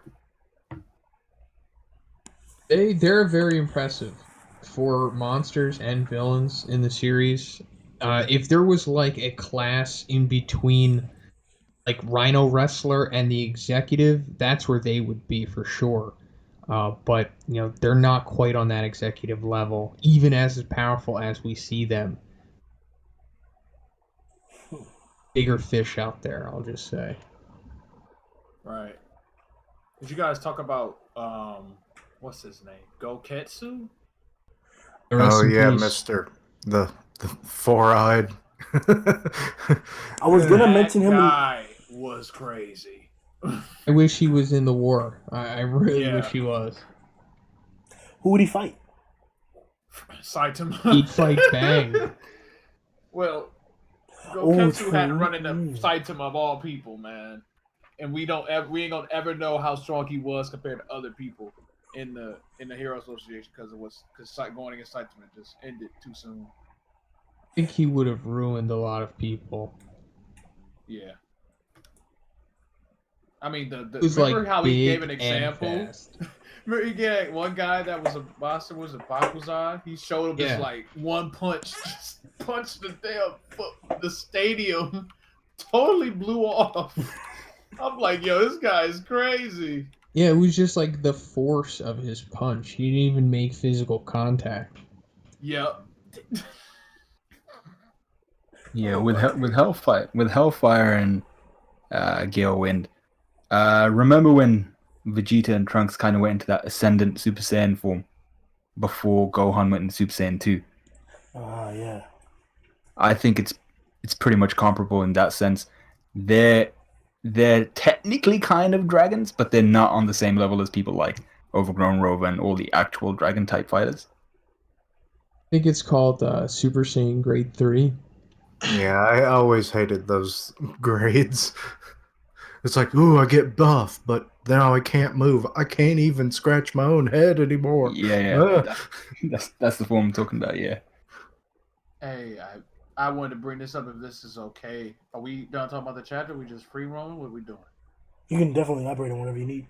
They're very impressive for monsters and villains in the series. If there was like a class in between like Rhino Wrestler and the Executive, that's where they would be for sure. But you know, they're not quite on that executive level, even as powerful as we see them. Bigger fish out there, I'll just say. Right. Did you guys talk about what's his name? Goketsu? Oh yeah, Peace. Mister the four-eyed. I was gonna That mention him. guy was crazy. I wish he was in the war. I really wish he was. Who would he fight? Saitama. He'd fight Bang. Well, Goketsu true. had run into Saitama of all people, man. And we ain't gonna ever know how strong he was compared to other people in the Hero Association because going against Saitama just ended too soon. I think he would have ruined a lot of people. Yeah. I mean, was remember like how he big gave an and example? fast. Remember he gave one guy that was a boxer, was a Bakuzan? He showed him Yeah. just like one punch, just punched the damn the stadium, totally blew off. I'm like, yo, this guy is crazy. Yeah, it was just like the force of his punch. He didn't even make physical contact. Yep. Yeah, with Hellfire and Galewind. Remember when Vegeta and Trunks kind of went into that ascendant Super Saiyan form before Gohan went into Super Saiyan 2? Yeah. I think it's pretty much comparable in that sense. They're technically kind of dragons, but they're not on the same level as people like Overgrown Rover and all the actual dragon type fighters. I think it's called Super Saiyan Grade 3. Yeah, I always hated those grades. It's like, ooh, I get buff, but now I can't move. I can't even scratch my own head anymore. Yeah. That's the form I'm talking about. Yeah. Hey, I wanted to bring this up if this is okay. Are we done talking about the chapter? Are we just free roaming? What are we doing? You can definitely elaborate on whatever you need.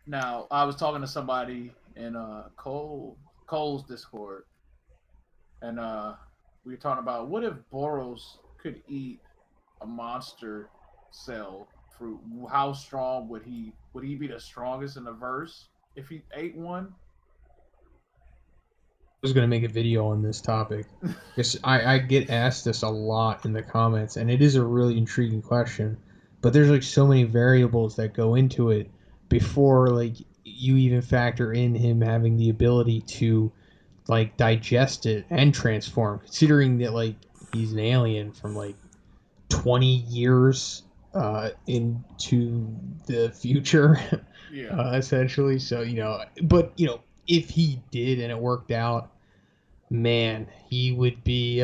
Now, I was talking to somebody in Cole's Discord, and we were talking about what if Boros could eat a monster cell fruit? How strong would he be the strongest in the verse if he ate one? I was going to make a video on this topic. Because I get asked this a lot in the comments, and it is a really intriguing question. But there's like so many variables that go into it before like you even factor in him having the ability to like digest it and transform. Considering that like he's an alien from like 20 years into the future, essentially. So if he did and it worked out, man, he would be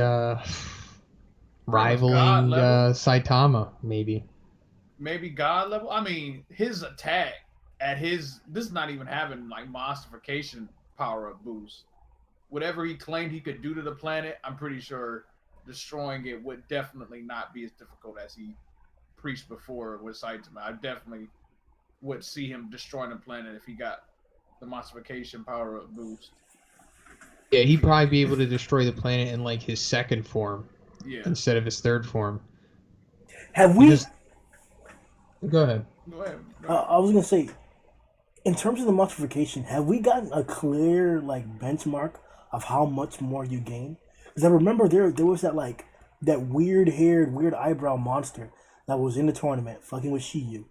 rivaling Saitama, maybe. Maybe God level. I mean, his attack at this is not even having like monstification power up boost. Whatever he claimed he could do to the planet, I'm pretty sure destroying it would definitely not be as difficult as he preached before with Saitama. I definitely would see him destroying the planet if he got the monstification power up boost. Yeah, he'd probably be able to destroy the planet in like his second form, instead of his third form. Have we? Go ahead. Go ahead. I was gonna say, in terms of the monstrification, have we gotten a clear like benchmark of how much more you gain? Because I remember there was that weird haired, weird eyebrow monster that was in the tournament fucking with Shiyu.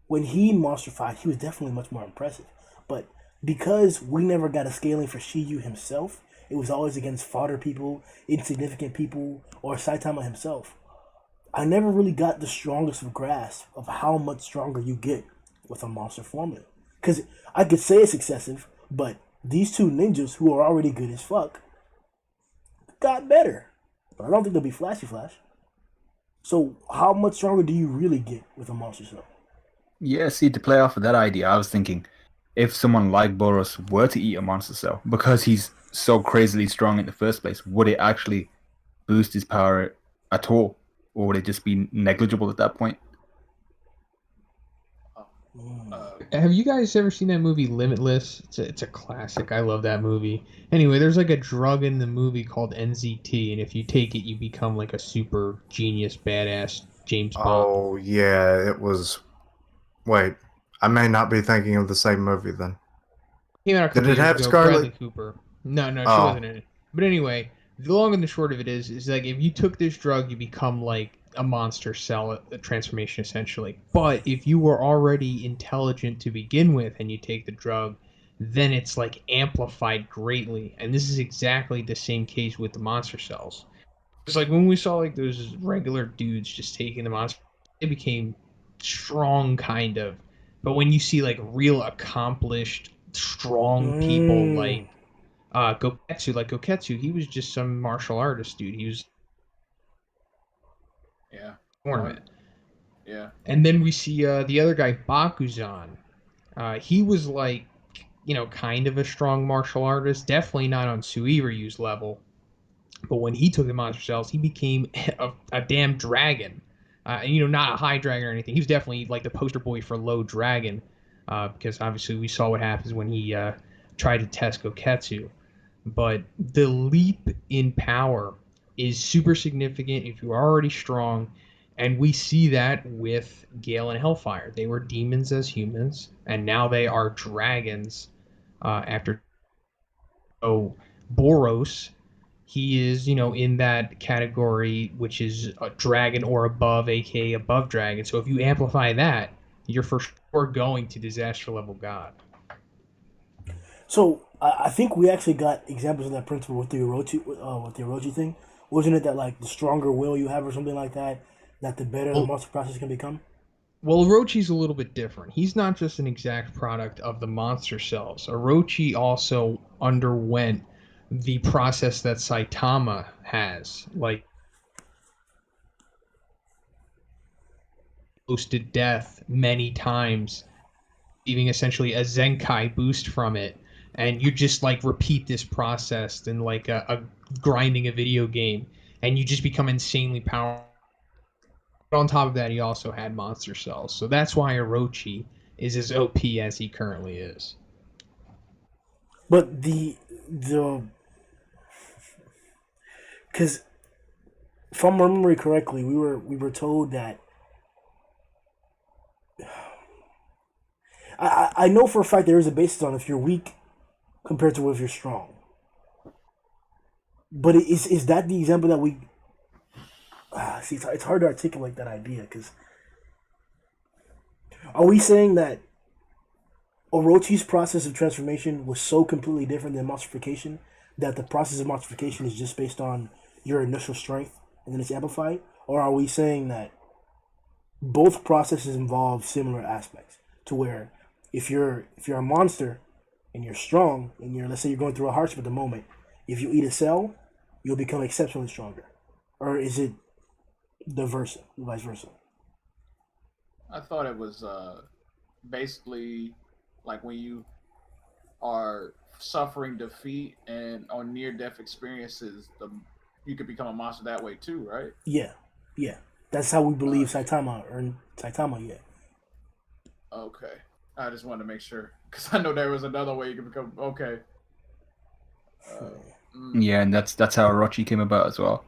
When he monstrified, he was definitely much more impressive. But because we never got a scaling for Shiyu himself, it was always against fodder people, insignificant people, or Saitama himself. I never really got the strongest of grasp of how much stronger you get with a monster formula. Because I could say it's excessive, but these two ninjas who are already good as fuck got better. But I don't think they'll be flashy flash. So how much stronger do you really get with a monster cell? Yeah, see, to play off of that idea, I was thinking if someone like Boros were to eat a monster cell, because he's so crazily strong in the first place, would it actually boost his power at all? Or would it just be negligible at that point? Have you guys ever seen that movie Limitless? It's a classic. I love that movie. Anyway, there's like a drug in the movie called NZT, and if you take it, you become like a super genius, badass James Bond. Oh, yeah, it was... Wait, I may not be thinking of the same movie then. Came out a couple Did it years have ago. Scarlett? Bradley Cooper. No, she Oh. wasn't in it. But anyway, the long and the short of it is like if you took this drug, you become like a monster cell, a transformation essentially. But if you were already intelligent to begin with and you take the drug, then it's like amplified greatly. And this is exactly the same case with the monster cells. It's like when we saw like those regular dudes just taking the monster, they became strong kind of. But when you see like real accomplished, strong people like Goketsu, he was just some martial artist dude. He was Yeah. tournament. Yeah. And then we see the other guy, Bakuzan. He was like, kind of a strong martial artist. Definitely not on Suiryu's level. But when he took the monster cells, he became a damn dragon. And, not a high dragon or anything. He was definitely like the poster boy for low dragon. Because obviously we saw what happens when he tried to test Goketsu. But the leap in power is super significant if you're already strong. And we see that with Gale and Hellfire. They were demons as humans, and now they are dragons after. So Boros, he is, in that category, which is a dragon or above, aka above dragon. So if you amplify that, you're for sure going to disaster level god. So I think we actually got examples of that principle with the Orochi thing. Wasn't it that like the stronger will you have or something like that, that the better the monster process can become? Well, Orochi's a little bit different. He's not just an exact product of the monster cells. Orochi also underwent the process that Saitama has, like close to death many times, leaving essentially a Zenkai boost from it. And you just like repeat this process in like a grinding a video game, and you just become insanely powerful. But on top of that, he also had monster cells, so that's why Orochi is as OP as he currently is. But because if I'm remembering correctly, we were told that I know for a fact there is a basis on if you're weak compared to if you're strong. But is that the example that we see? It's hard to articulate that idea because are we saying that Orochi's process of transformation was so completely different than monstrification that the process of monstrification is just based on your initial strength and then it's amplified? Or are we saying that both processes involve similar aspects to where if you're a monster and you're strong and let's say you're going through a hardship at the moment, if you eat a cell, you'll become exceptionally stronger? Or is it vice versa? I thought it was basically like when you are suffering defeat and on near-death experiences, you could become a monster that way too, right? Yeah. That's how we believe Saitama earned Saitama. Yeah. Okay, I just wanted to make sure because I know there was another way you could become. Okay. Yeah, and that's how Orochi came about as well.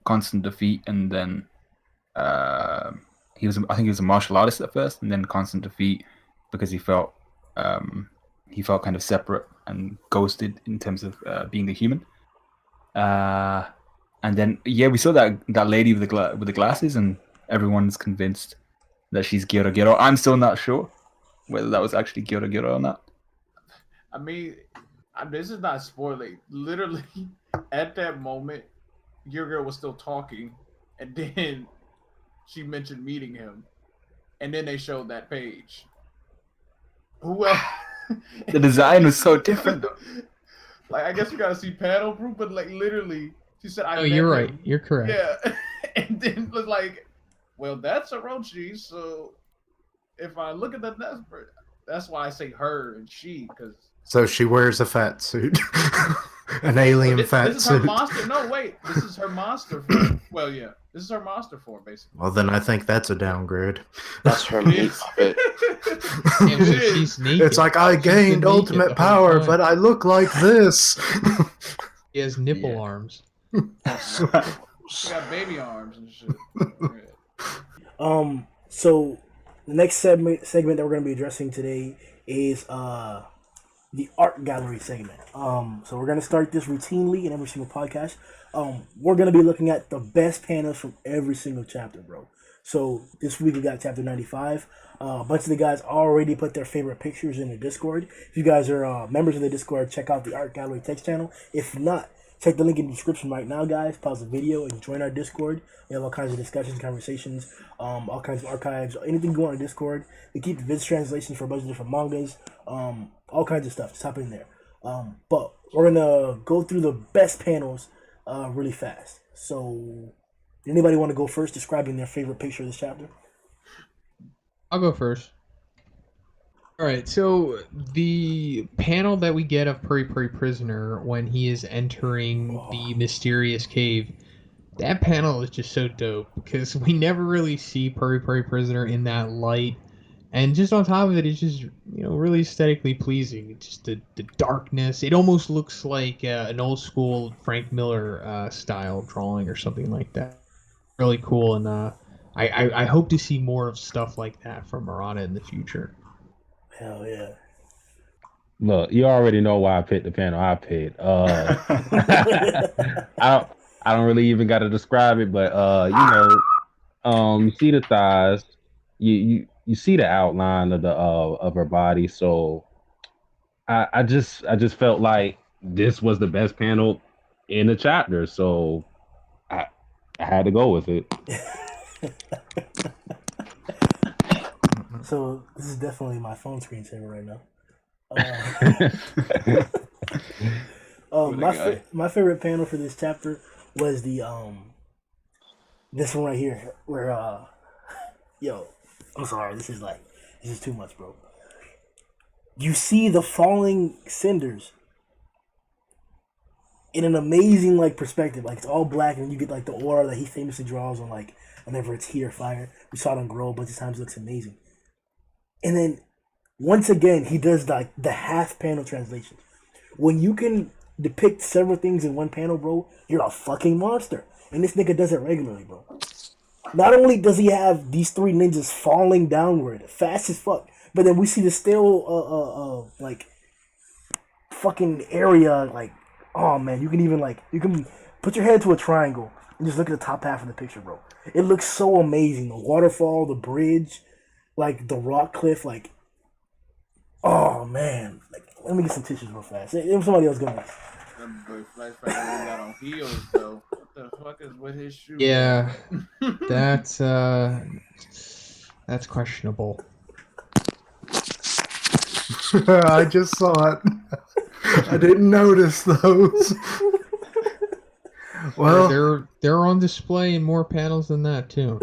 Constant defeat, and then I think he was a martial artist at first, and then constant defeat because he felt he felt kind of separate and ghosted in terms of being a human. And then we saw that lady with the glasses, and everyone's convinced that she's Gyoro Gyoro. I'm still not sure whether that was actually Gyoro Gyoro or not. I mean, this is not spoiling. Literally, at that moment, your girl was still talking, and then she mentioned meeting him, and then they showed that page. Who else? The design was so different, though. Like, I guess you gotta see panel proof, but like literally, she said, "I." Oh, met you're him. right. You're correct. Yeah, and then it was like, well, that's Orochi. So if I look at that's why I say her and she, because. So she wears a fat suit, an alien fat This is her suit. monster. No, wait, this is her monster form. Well, yeah, this is her monster form, basically. Well, then I think that's a downgrade. That's her meat puppet. Damn, so she's naked. It's like I She's been gained naked the ultimate whole power, time. but I look like this. He has nipple Yeah. arms. She got baby arms and shit. Yeah. So the next segment that we're going to be addressing today is the art gallery segment. So we're going to start this routinely in every single podcast. We're going to be looking at the best panels from every single chapter, bro. So this week we got chapter 95. A bunch of the guys already put their favorite pictures in the Discord. If you guys are members of the Discord, check out the art gallery text channel. If not, check the link in the description right now, guys. Pause the video and join our Discord. We have all kinds of discussions, conversations, all kinds of archives, anything going on our Discord. We keep the viz translations for a bunch of different mangas, all kinds of stuff. Just hop in there. But we're gonna go through the best panels really fast. So, anybody want to go first, describing their favorite picture of this chapter? I'll go first. All right, so the panel that we get of Puri Puri Prisoner when he is entering the mysterious cave, that panel is just so dope because we never really see Puri Puri Prisoner in that light, and just on top of it, it's just really aesthetically pleasing. It's just the darkness. It almost looks like an old school Frank Miller style drawing or something like that. Really cool, and I hope to see more of stuff like that from Murata in the future. Hell yeah. Look, you already know why I picked the panel I picked. I don't really even got to describe it, but you see the thighs, you see the outline of of her body. So I just felt like this was the best panel in the chapter. So I had to go with it. So this is definitely my phone screensaver right now. My favorite panel for this chapter was the this one right here, where I'm sorry, this is too much, bro. You see the falling cinders in an amazing perspective. Like, it's all black, and you get the aura that he famously draws on whenever it's heat or fire. We saw it on Grow a bunch of times. It looks amazing. And then once again, he does the half panel translations. When you can depict several things in one panel, bro, you're a fucking monster. And this nigga does it regularly, bro. Not only does he have these three ninjas falling downward fast as fuck, but then we see the still fucking area, oh man, you can even you can put your head to a triangle and just look at the top half of the picture, bro. It looks so amazing. The waterfall, the bridge, the rock cliff, oh man. Let me get some tissues real fast. If somebody else going. That boy Flashback got on heels though. What the fuck is with his shoes? Yeah, that's questionable. I just saw it. I didn't notice those. Well, they're on display in more panels than that too.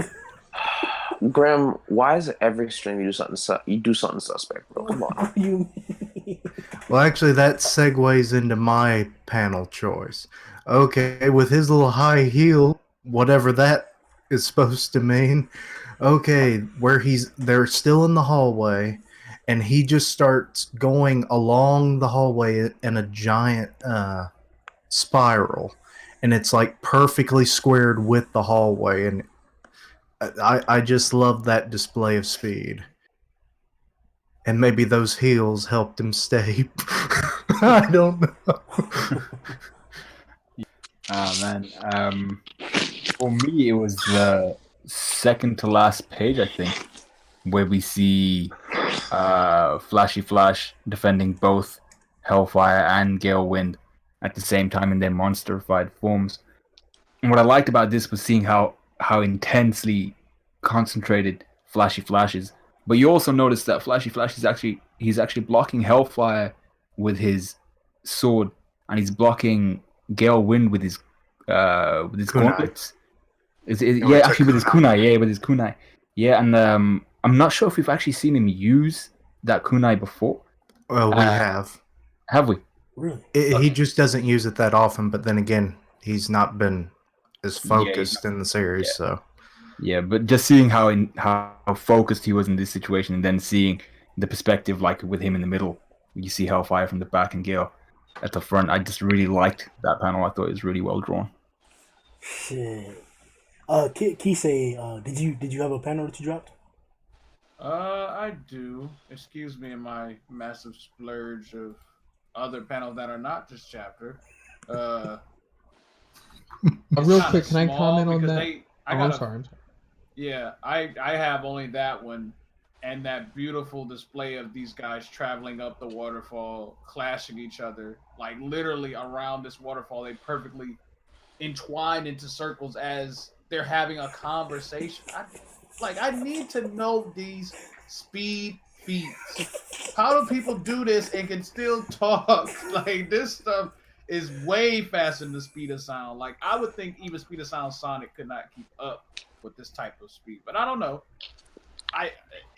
Grimm, why is it every stream you do something suspect, bro? Come on. What do you mean? well, actually, that segues into my panel choice. Okay, with his little high heel, whatever that is supposed to mean. Okay, where they're still in the hallway, and he just starts going along the hallway in a giant spiral, and it's perfectly squared with the hallway, and I just love that display of speed. and maybe those heels helped him stay. I don't know. Oh man. For me, it was the second to last page, I think, where we see Flashy Flash defending both Hellfire and Gale Wind at the same time in their monsterified forms. And what I liked about this was seeing how intensely concentrated Flashy Flash is. But you also notice that Flashy Flash is actually blocking Hellfire with his sword, and he's blocking Gale Wind with his gauntlets. Yeah, actually with his kunai. Yeah, with his kunai. Yeah, and I'm not sure if we've actually seen him use that kunai before. Well, we have. Have we? Really? He just doesn't use it that often, but then again, he's not been as focused in the series, so. Yeah, but just seeing how focused he was in this situation, and then seeing the perspective, like with him in the middle, you see Hellfire from the back and Gale at the front. I just really liked that panel. I thought it was really well drawn. Shit. Kisei, did you have a panel that you dropped? I do. Excuse me in my massive splurge of other panels that are not this chapter. Real quick, can I comment on that? I'm sorry. Yeah, I have only that one, and that beautiful display of these guys traveling up the waterfall, clashing each other, like literally around this waterfall. They perfectly entwined into circles as they're having a conversation. I need to know these speed feats. How do people do this and can still talk? Like, this stuff is way faster than the speed of sound. Like, I would think even speed of sound Sonic could not keep up with this type of speed, but I don't know.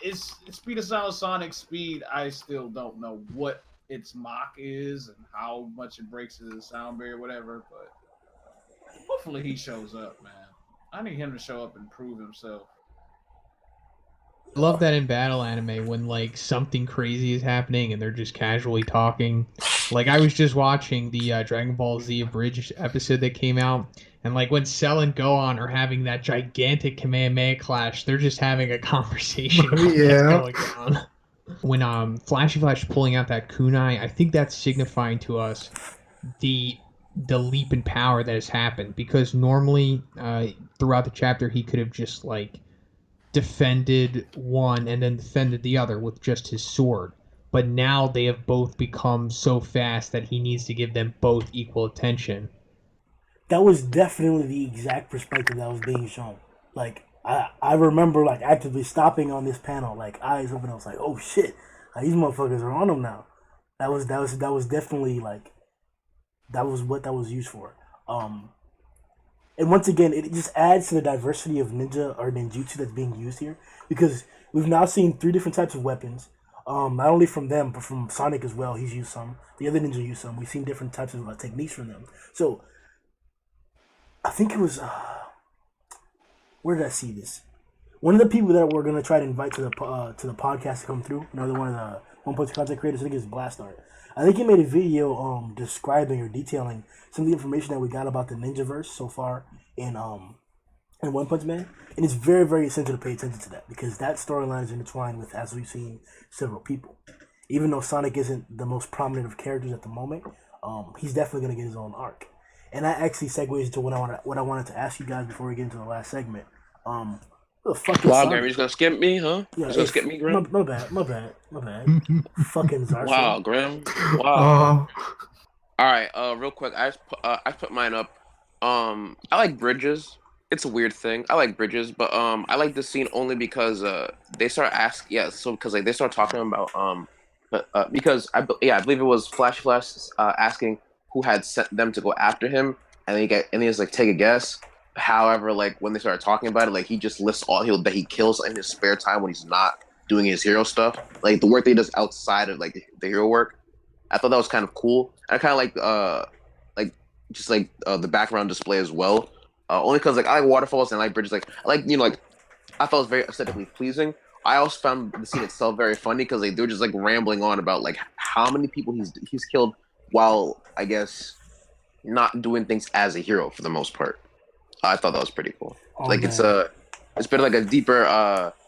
It's speed of sound Sonic speed. I still don't know what its Mach is and how much it breaks the sound barrier, whatever. But hopefully he shows up, man. I need him to show up and prove himself. Love that in battle anime when like something crazy is happening and they're just casually talking. Like I was just watching the Dragon Ball Z abridged episode that came out, and like when Cell and Gohan are having that gigantic Kamehameha clash, they're just having a conversation. Yeah. When Flashy Flash pulling out that kunai, I think that's signifying to us the leap in power that has happened, because normally throughout the chapter he could have just like defended one and then defended the other with just his sword, but now they have both become so fast that he needs to give them both equal attention. That was definitely the exact perspective that was being shown. Like I remember like actively stopping on this panel, like eyes open. I was like, oh shit, like, these motherfuckers are on him now. That was definitely like that was what that was used for. And once again, it just adds to the diversity of ninja or ninjutsu that's being used here, because we've now seen 3 different types of weapons. Not only from them, but from Sonic as well. He's used some. The other ninja used some. We've seen different types of techniques from them. So I think it was where did I see this? One of the people that we're gonna try to invite to the podcast to come through. Another one of the One Punch content creators. I think it's Blastart. I think he made a video describing or detailing some of the information that we got about the Ninjaverse so far in One Punch Man, and it's very, very essential to pay attention to that, because that storyline is intertwined with, as we've seen, several people. Even though Sonic isn't the most prominent of characters at the moment, he's definitely gonna get his own arc, and that actually segues into what I wanted to ask you guys before we get into the last segment. What the fuck is wow, Sonic? Grim, you're just gonna skip me, huh? Yeah, You're gonna skip me, Grim? My bad. Fucking Zarson. Wow, Grim. Wow. All right, real quick, I put mine up. I like bridges. It's a weird thing. I like bridges, but I like this scene only because they start because like they start talking about because I believe it was Flash asking who had sent them to go after him, and he's like, take a guess. However, like when they started talking about it, like he just lists all that he kills in his spare time when he's not doing his hero stuff, like the work that he does outside of like the hero work. I thought that was kind of cool. I kind of like the background display as well. Only because like I like waterfalls and I like bridges. Like I like I thought it was very aesthetically pleasing. I also found the scene itself very funny because like, they were just like rambling on about like how many people he's killed while I guess not doing things as a hero for the most part. I thought that was pretty cool. Oh, like man. it's been like a deeper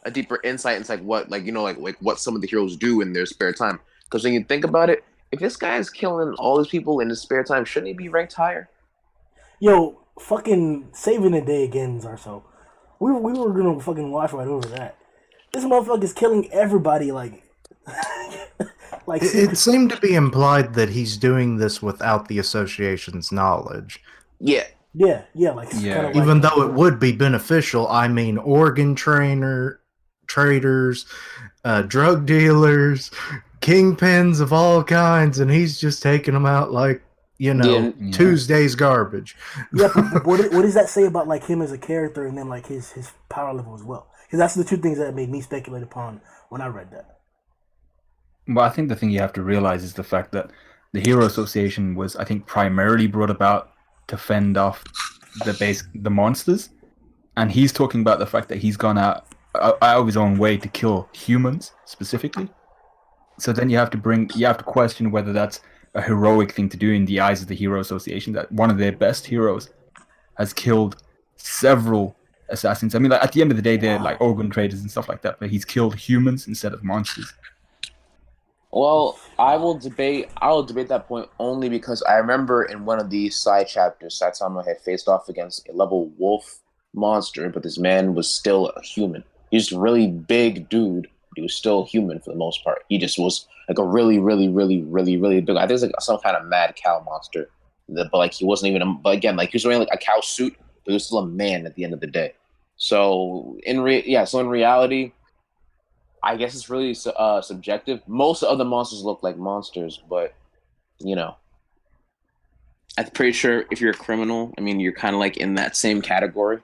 a deeper insight into like what like what some of the heroes do in their spare time. Because when you think about it, if this guy is killing all these people in his spare time, shouldn't he be ranked higher? Yo, fucking saving the day again, Zarso. We were gonna fucking watch right over that. This motherfucker's killing everybody like like It seemed to be implied that he's doing this without the association's knowledge. Yeah. yeah, like Yeah. kind of Even though it would be beneficial, I mean, organ traders, drug dealers, kingpins of all kinds, and he's just taking them out like, Yeah. Tuesday's garbage. yeah. But what does that say about like him as a character and then like his power level as well? Because that's the two things that made me speculate upon when I read that. Well, I think the thing you have to realize is the fact that the Hero Association was, I think, primarily brought about to fend off the monsters, and he's talking about the fact that he's gone out of his own way to kill humans specifically. So then you have to question whether that's a heroic thing to do in the eyes of the Hero Association. That one of their best heroes has killed several assassins. I mean, like, at the end of the day, they're like organ traders and stuff like that, but he's killed humans instead of monsters. Well, I will debate that point only because I remember in one of these side chapters, Saitama had faced off against a level wolf monster, but this man was still a human. He's just a really big dude. He was still human for the most part. He just was like a really, really, really, really, really big. I think it's like some kind of mad cow monster. But like he wasn't even. But again, like he was wearing like a cow suit, but he was still a man at the end of the day. So in reality, I guess it's really subjective. Most of the monsters look like monsters, but I'm pretty sure if you're a criminal, I mean, you're kind of like in that same category.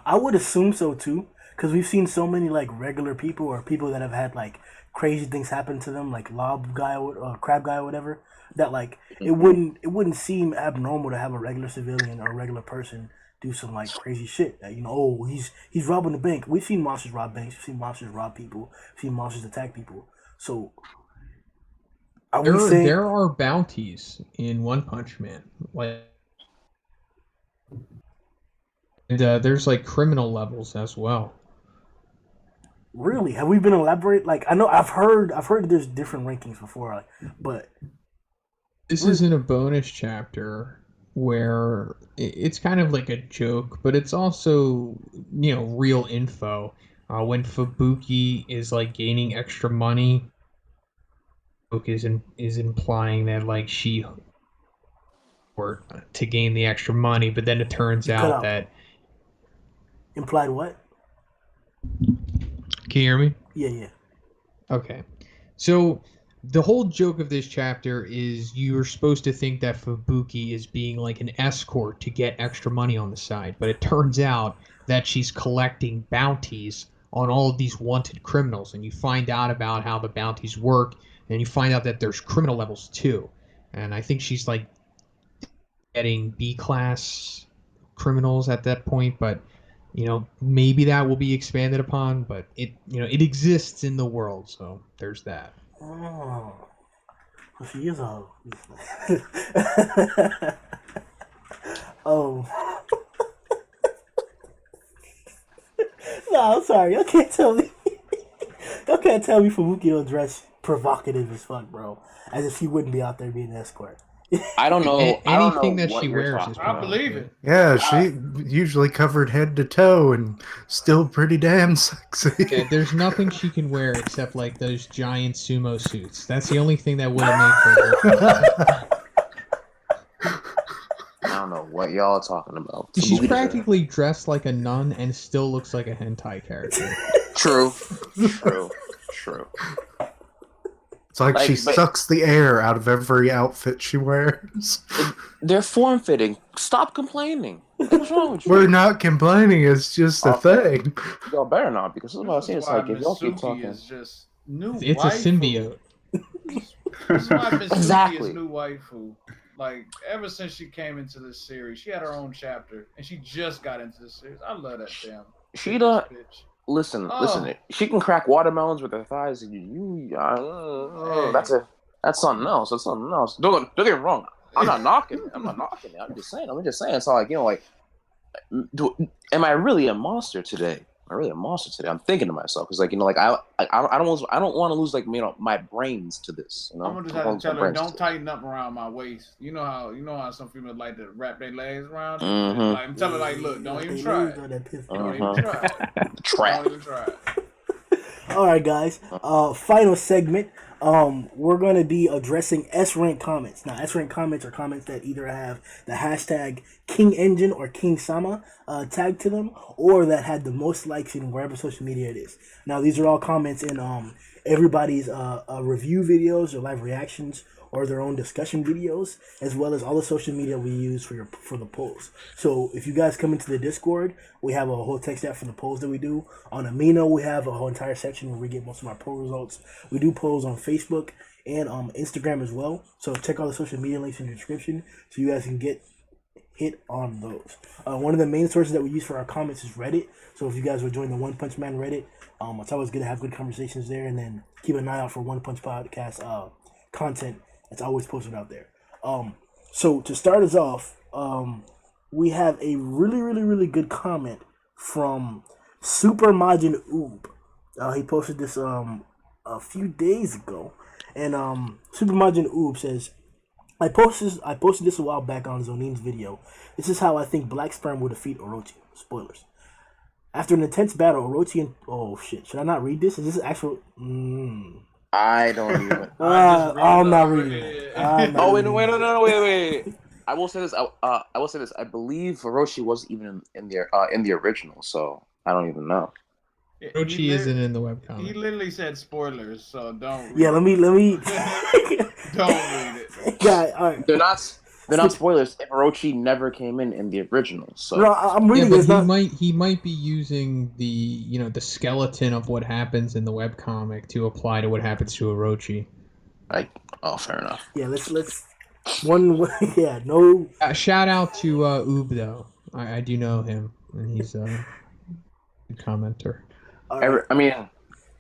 I would assume so too, because we've seen so many like regular people or people that have had like crazy things happen to them, like lob guy or crab guy or whatever. That like it wouldn't seem abnormal to have a regular civilian or a regular person do some like crazy shit. That, he's robbing the bank. We've seen monsters rob banks. We've seen monsters rob people. We've seen monsters attack people. So there are bounties in One Punch Man, and there's like criminal levels as well. Really, have we been elaborate? Like I know I've heard there's different rankings before, but this isn't a bonus chapter where it's kind of like a joke, but it's also real info. When Fubuki is like gaining extra money, book is implying that like she worked to gain the extra money, but then it turns out that implied what? Can you hear me? Yeah. Okay, so the whole joke of this chapter is you're supposed to think that Fubuki is being like an escort to get extra money on the side, but it turns out that she's collecting bounties on all of these wanted criminals, and you find out about how the bounties work, and you find out that there's criminal levels too. And I think she's like getting B-class criminals at that point, but maybe that will be expanded upon, but it exists in the world, so there's that. Oh, well, she is a. Oh. No, I'm sorry. Y'all can't tell me. Y'all can't tell me Fubuki don't dress provocative as fuck, bro. As if she wouldn't be out there being an escort. I don't know. Anything that she wears is I believe it. Yeah, she usually covered head to toe and still pretty damn sexy. Okay, there's nothing she can wear except like those giant sumo suits. That's the only thing that would make her. I don't know what y'all are talking about. She's practically dressed like a nun and still looks like a hentai character. True. It's like she sucks the air out of every outfit she wears. They're form-fitting. Stop complaining. What's wrong with you? We're not complaining. It's just a thing. Y'all better not, because I'm about to say it's like if y'all keep talking. Is just new it's waifu. A symbiote. This is why Mitsuki Exactly. is new waifu. Like ever since she came into this series, she had her own chapter, and she just got into this series. I love that damn. She done. Bitch. Listen. She can crack watermelons with her thighs. That's something else. That's something else. Don't get me wrong. I'm not knocking it. I'm just saying. So like am I really a monster today? I'm really a monster today. I'm thinking to myself, because like I don't want to lose like my brains to this. You know, I'm gonna just have to tell her, don't tighten up around my waist. You know how some females like to wrap their legs around it. Mm-hmm. Like, I'm telling her, like, look, don't even try it. Don't even try it. Trap. Don't even try it. All right, guys. Final segment. We're going to be addressing S-rank comments. Now, S-rank comments are comments that either have the hashtag King Engine or King Sama tagged to them, or that had the most likes in wherever social media it is. Now, these are all comments in everybody's review videos or live reactions or their own discussion videos, as well as all the social media we use for the polls. So if you guys come into the Discord, we have a whole text app for the polls that we do. On Amino, we have a whole entire section where we get most of our poll results. We do polls on Facebook and Instagram as well. So check all the social media links in the description so you guys can get hit on those. One of the main sources that we use for our comments is Reddit. So if you guys would join the One Punch Man Reddit, it's always good to have good conversations there, and then keep an eye out for One Punch Podcast content that's always posted out there. So to start us off, we have a really good comment from Super Majin Oob. He posted this a few days ago, and Super Majin Oob says, I posted this a while back on Zhoniin's video. This is how I think Black Sperm will defeat Orochi. Spoilers. After an intense battle, Orochi and... Oh, shit. Should I not read this? Is this actual... I don't even... I'm not reading it. Wait. I will say this. I will say this. I believe Orochi wasn't even in the original, so I don't even know. Orochi isn't in the webcomic. He literally said spoilers, so don't read Yeah, let me... Don't read it. God, all right. They're not spoilers if Orochi never came in the original. So no, I'm reading but this. He might be using the the skeleton of what happens in the webcomic to apply to what happens to Orochi. Fair enough. Yeah, let's one. Yeah, no. Shout out to Oob though. I do know him, and he's a good commenter. Right. I mean,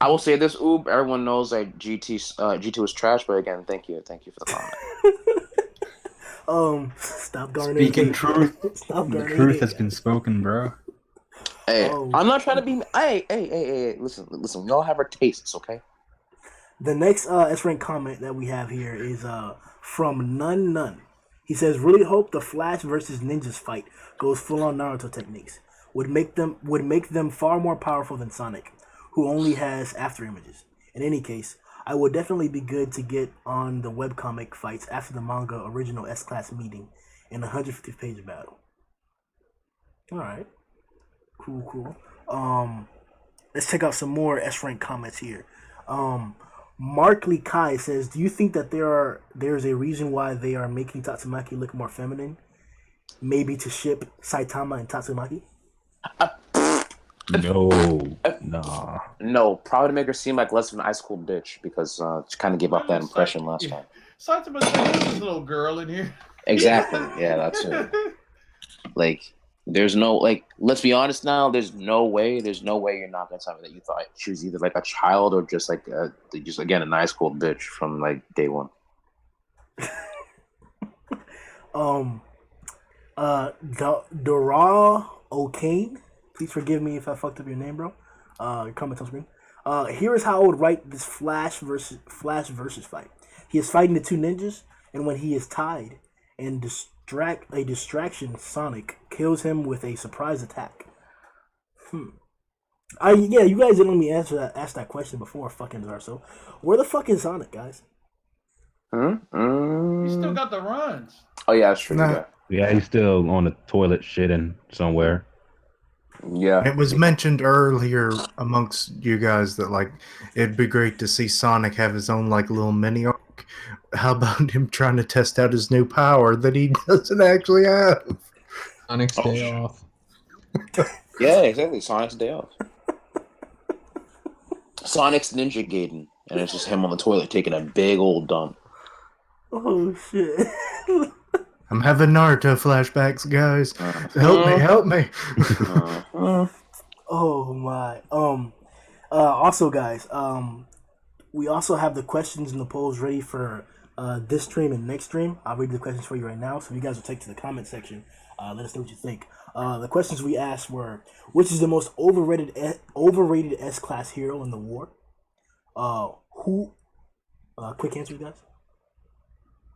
I will say this, Oob. Everyone knows that GT was trash, but again, thank you for the comment. Stop garnering. Speaking truth. Stop The garnering. truth has been spoken, bro. Hey, I'm not trying to be. Hey, listen. We all have our tastes, okay? The next S-rank comment that we have here is from None. He says, "Really hope the Flash versus Ninjas fight goes full on Naruto techniques. Would make them far more powerful than Sonic, who only has after images. In any case, I would definitely be good to get on the webcomic fights after the manga original S-Class meeting in a 150th page battle." Alright. Cool. Let's check out some more S-rank comments here. Mark Lee Kai says, do you think that there's a reason why they are making Tatsumaki look more feminine? Maybe to ship Saitama and Tatsumaki? No, nah. No, probably to make her seem like less of an ice cold bitch, because she kind of gave off that impression last time. Saitama's like, there's this little girl in here. Exactly. Yeah, that's it. Like, there's no, like, let's be honest now, there's no way you're not gonna tell me that you thought she was either like a child or just like just again a nice cold bitch from like day one. Dora O'Kane, please forgive me if I fucked up your name, bro. Your comments on screen. Here is how I would write this Flash versus fight. He is fighting the two ninjas, and when he is tied and distraction, Sonic kills him with a surprise attack. You guys didn't let me ask that question before, fucking Zarso. Where the fuck is Sonic, guys? He still got the runs. Oh yeah, that's true. Nah. Yeah, he's still on the toilet shitting somewhere. Yeah. It was mentioned earlier amongst you guys that like it'd be great to see Sonic have his own like little mini arc. How about him trying to test out his new power that he doesn't actually have? Sonic's day off. Yeah, exactly. Sonic's day off. Sonic's Ninja Gaiden, and it's just him on the toilet taking a big old dump. Oh shit. I'm having Naruto flashbacks, guys. Help me. Oh my. Also, guys, we also have the questions and the polls ready for this stream and next stream. I'll read the questions for you right now, so you guys will take to the comment section. Let us know what you think. The questions we asked were: which is the most overrated S-class hero in the war? Who? Quick answer, guys.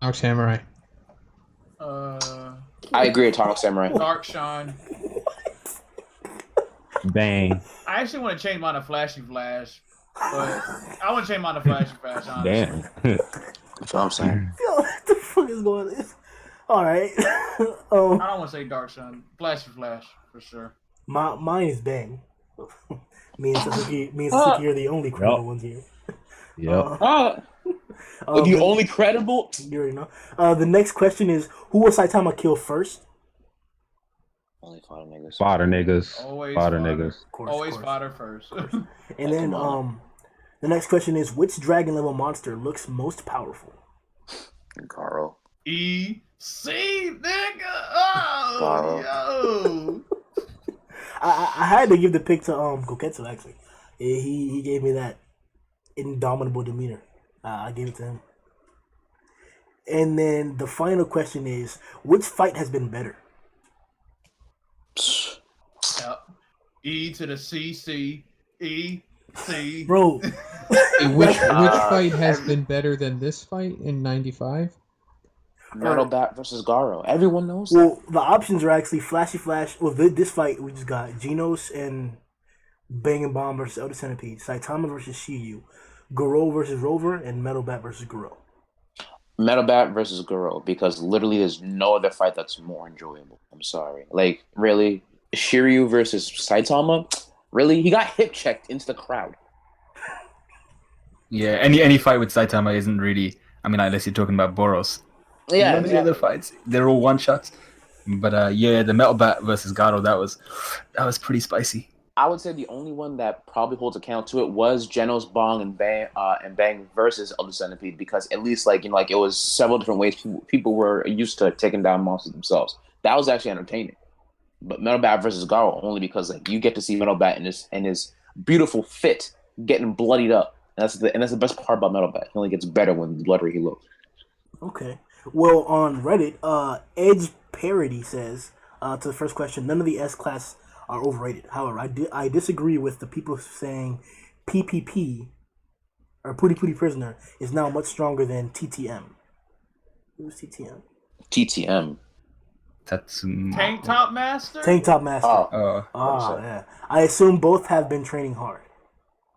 Dark Samurai. I agree, Atomic Samurai. Dark Shine. Bang. I actually want to change mine to Flashy Flash, but I want to change mine to Flashy Flash. Honestly. Damn. That's what I'm saying. Yo, what the fuck is going on? All right. I don't want to say Dark Shine. Flashy Flash for sure. Mine is Bang. me and Satsuki are the only credible ones here. Yep. The only credible. You already know. The next question is: who will Saitama kill first? Only fodder niggas. Fodder niggas. Always Fodder fodder. niggas. Always fodder first. And then the next question is: which dragon level monster looks most powerful? Carl. E.C. nigga. Oh, yo. I had to give the pick to Goketsu actually. He gave me that indomitable demeanor. I gave it to him. And then the final question is: which fight has been better? Yep. E to the C. Bro. Which fight has been better than this fight in 95? Metal Bat versus Garo. Everyone knows. Well, the options are actually Flashy Flash. Well, this fight we just got Genos and Bang and Bomb versus Elder Centipede, Saitama versus Shiyu, Garo versus Rover, and Metal Bat versus Garo. Metal Bat versus Garo, because literally there's no other fight that's more enjoyable. I'm sorry. Like, really? Shiryu versus Saitama? Really? He got hip checked into the crowd. Yeah, any fight with Saitama isn't really. I mean, unless you're talking about Boros. Yeah, None of the other fights, they're all one shots. But yeah, the Metal Bat versus Garo, that was pretty spicy. I would say the only one that probably holds account to it was Genos Bong and Bang versus Elder Centipede, because at least it was several different ways people were used to taking down monsters themselves. That was actually entertaining. But Metal Bat versus Garo only because you get to see Metal Bat in his beautiful fit getting bloodied up, and that's the best part about Metal Bat. He only gets better when the bloodier he looks. Okay. Well, on Reddit, Edge Parody says to the first question: none of the S-class are overrated. However, I disagree with the people saying PPP or Pooty Pooty Prisoner is now much stronger than TTM. Who's TTM? TTM. That's Tank Top Master. Tank Top Master. Oh, yeah. I assume both have been training hard.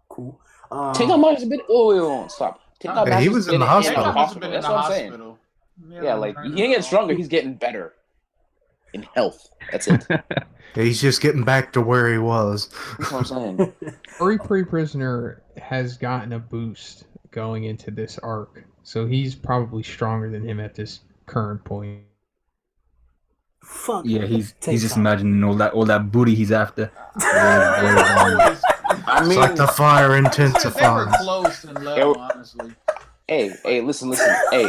Cool. Tank Top Master's been. Wait, stop. Tank Top he Master's was in the been hospital. That's what I'm saying. Yeah, like he ain't getting stronger. He's getting better in health. That's it. He's just getting back to where he was. That's what I'm saying. Puri Prisoner has gotten a boost going into this arc, so he's probably stronger than him at this current point. Fuck. Yeah, he's just imagining all that booty he's after. I mean, It's like the fire They were intensifies. close in level, honestly. Hey, listen. Hey,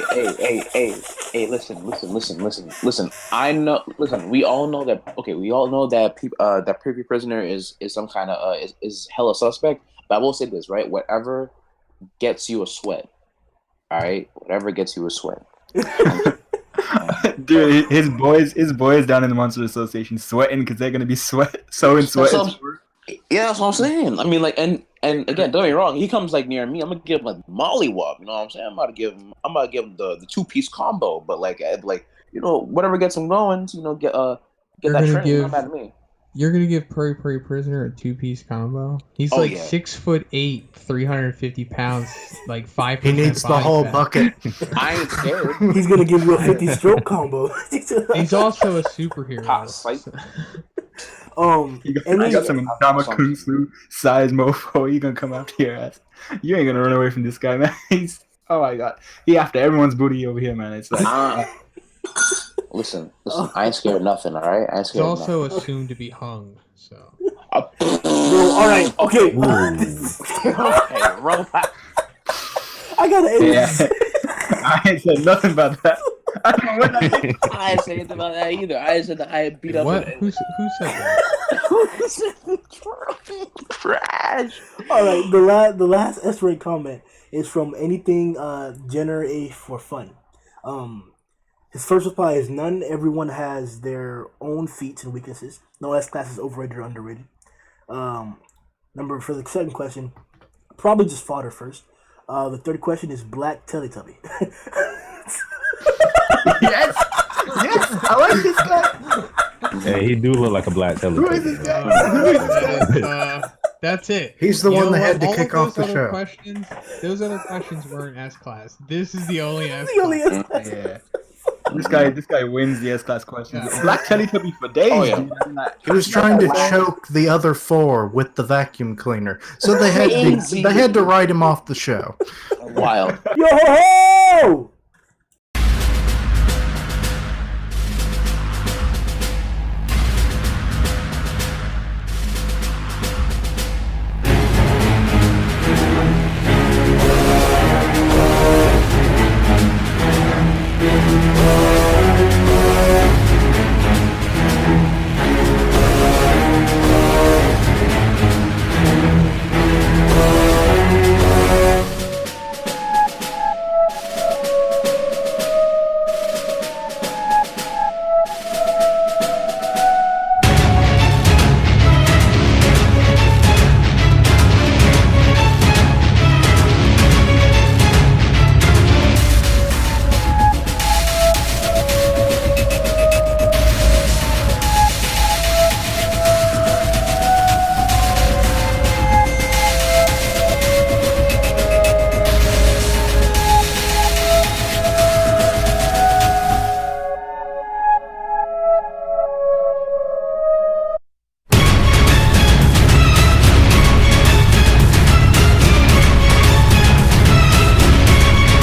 listen. I know. Listen, we all know that. Okay, we all know that that Puri Prisoner is some kind of is hella suspect. But I will say this, right? Whatever gets you a sweat. All right, whatever gets you a sweat. Dude, his boys down in the Monster Association sweating because they're gonna be sweat. Yeah, that's what I'm saying. I mean, and again, don't get me wrong. He comes near me, I'm gonna give him mollywop. You know what I'm saying? I'm about to give him the 2-piece combo. But whatever gets him going, get that training. Not mad at me. You're gonna give Puri Prisoner a 2-piece combo? He's 6'8", 350 pounds, 5%. He needs the whole bucket. I ain't scared. He's gonna give you a 50 stroke combo. He's also a superhero. Hot sight. I got some Damakusu size mofo. You gonna come after your ass? You ain't gonna run away from this guy, man. Oh my god, he after everyone's booty over here, man. It's like. Listen. I ain't scared of nothing. All right, I ain't He's scared. also assumed to be hung. So. All right. Okay. Okay, relax. I gotta end this. I ain't said nothing about that. I don't know what that is. I didn't say anything about that either. I said that I had beat up. What? Who said that? Trash. All right. The last S-rate comment is from anything Jenner A for fun. His first reply is none. Everyone has their own feats and weaknesses. No S class is overrated or underrated. For the second question, probably just fodder first. The third question is Black Teletubby. Yes, I like this guy. Hey, he do look like a black Who is Teletubby. this guy? That's it. He's the You one know that had what? to All kick of off the those other show. Those other questions weren't S class. This is the only S The only class. S class. Yeah. This guy wins the S class questions. Yeah. Black Teletubby for days. Oh, yeah. Dude. I mean, like, He was trying to choke the other 4 with the vacuum cleaner, so they Crazy. had to write him off the show. Wild. Yo ho ho!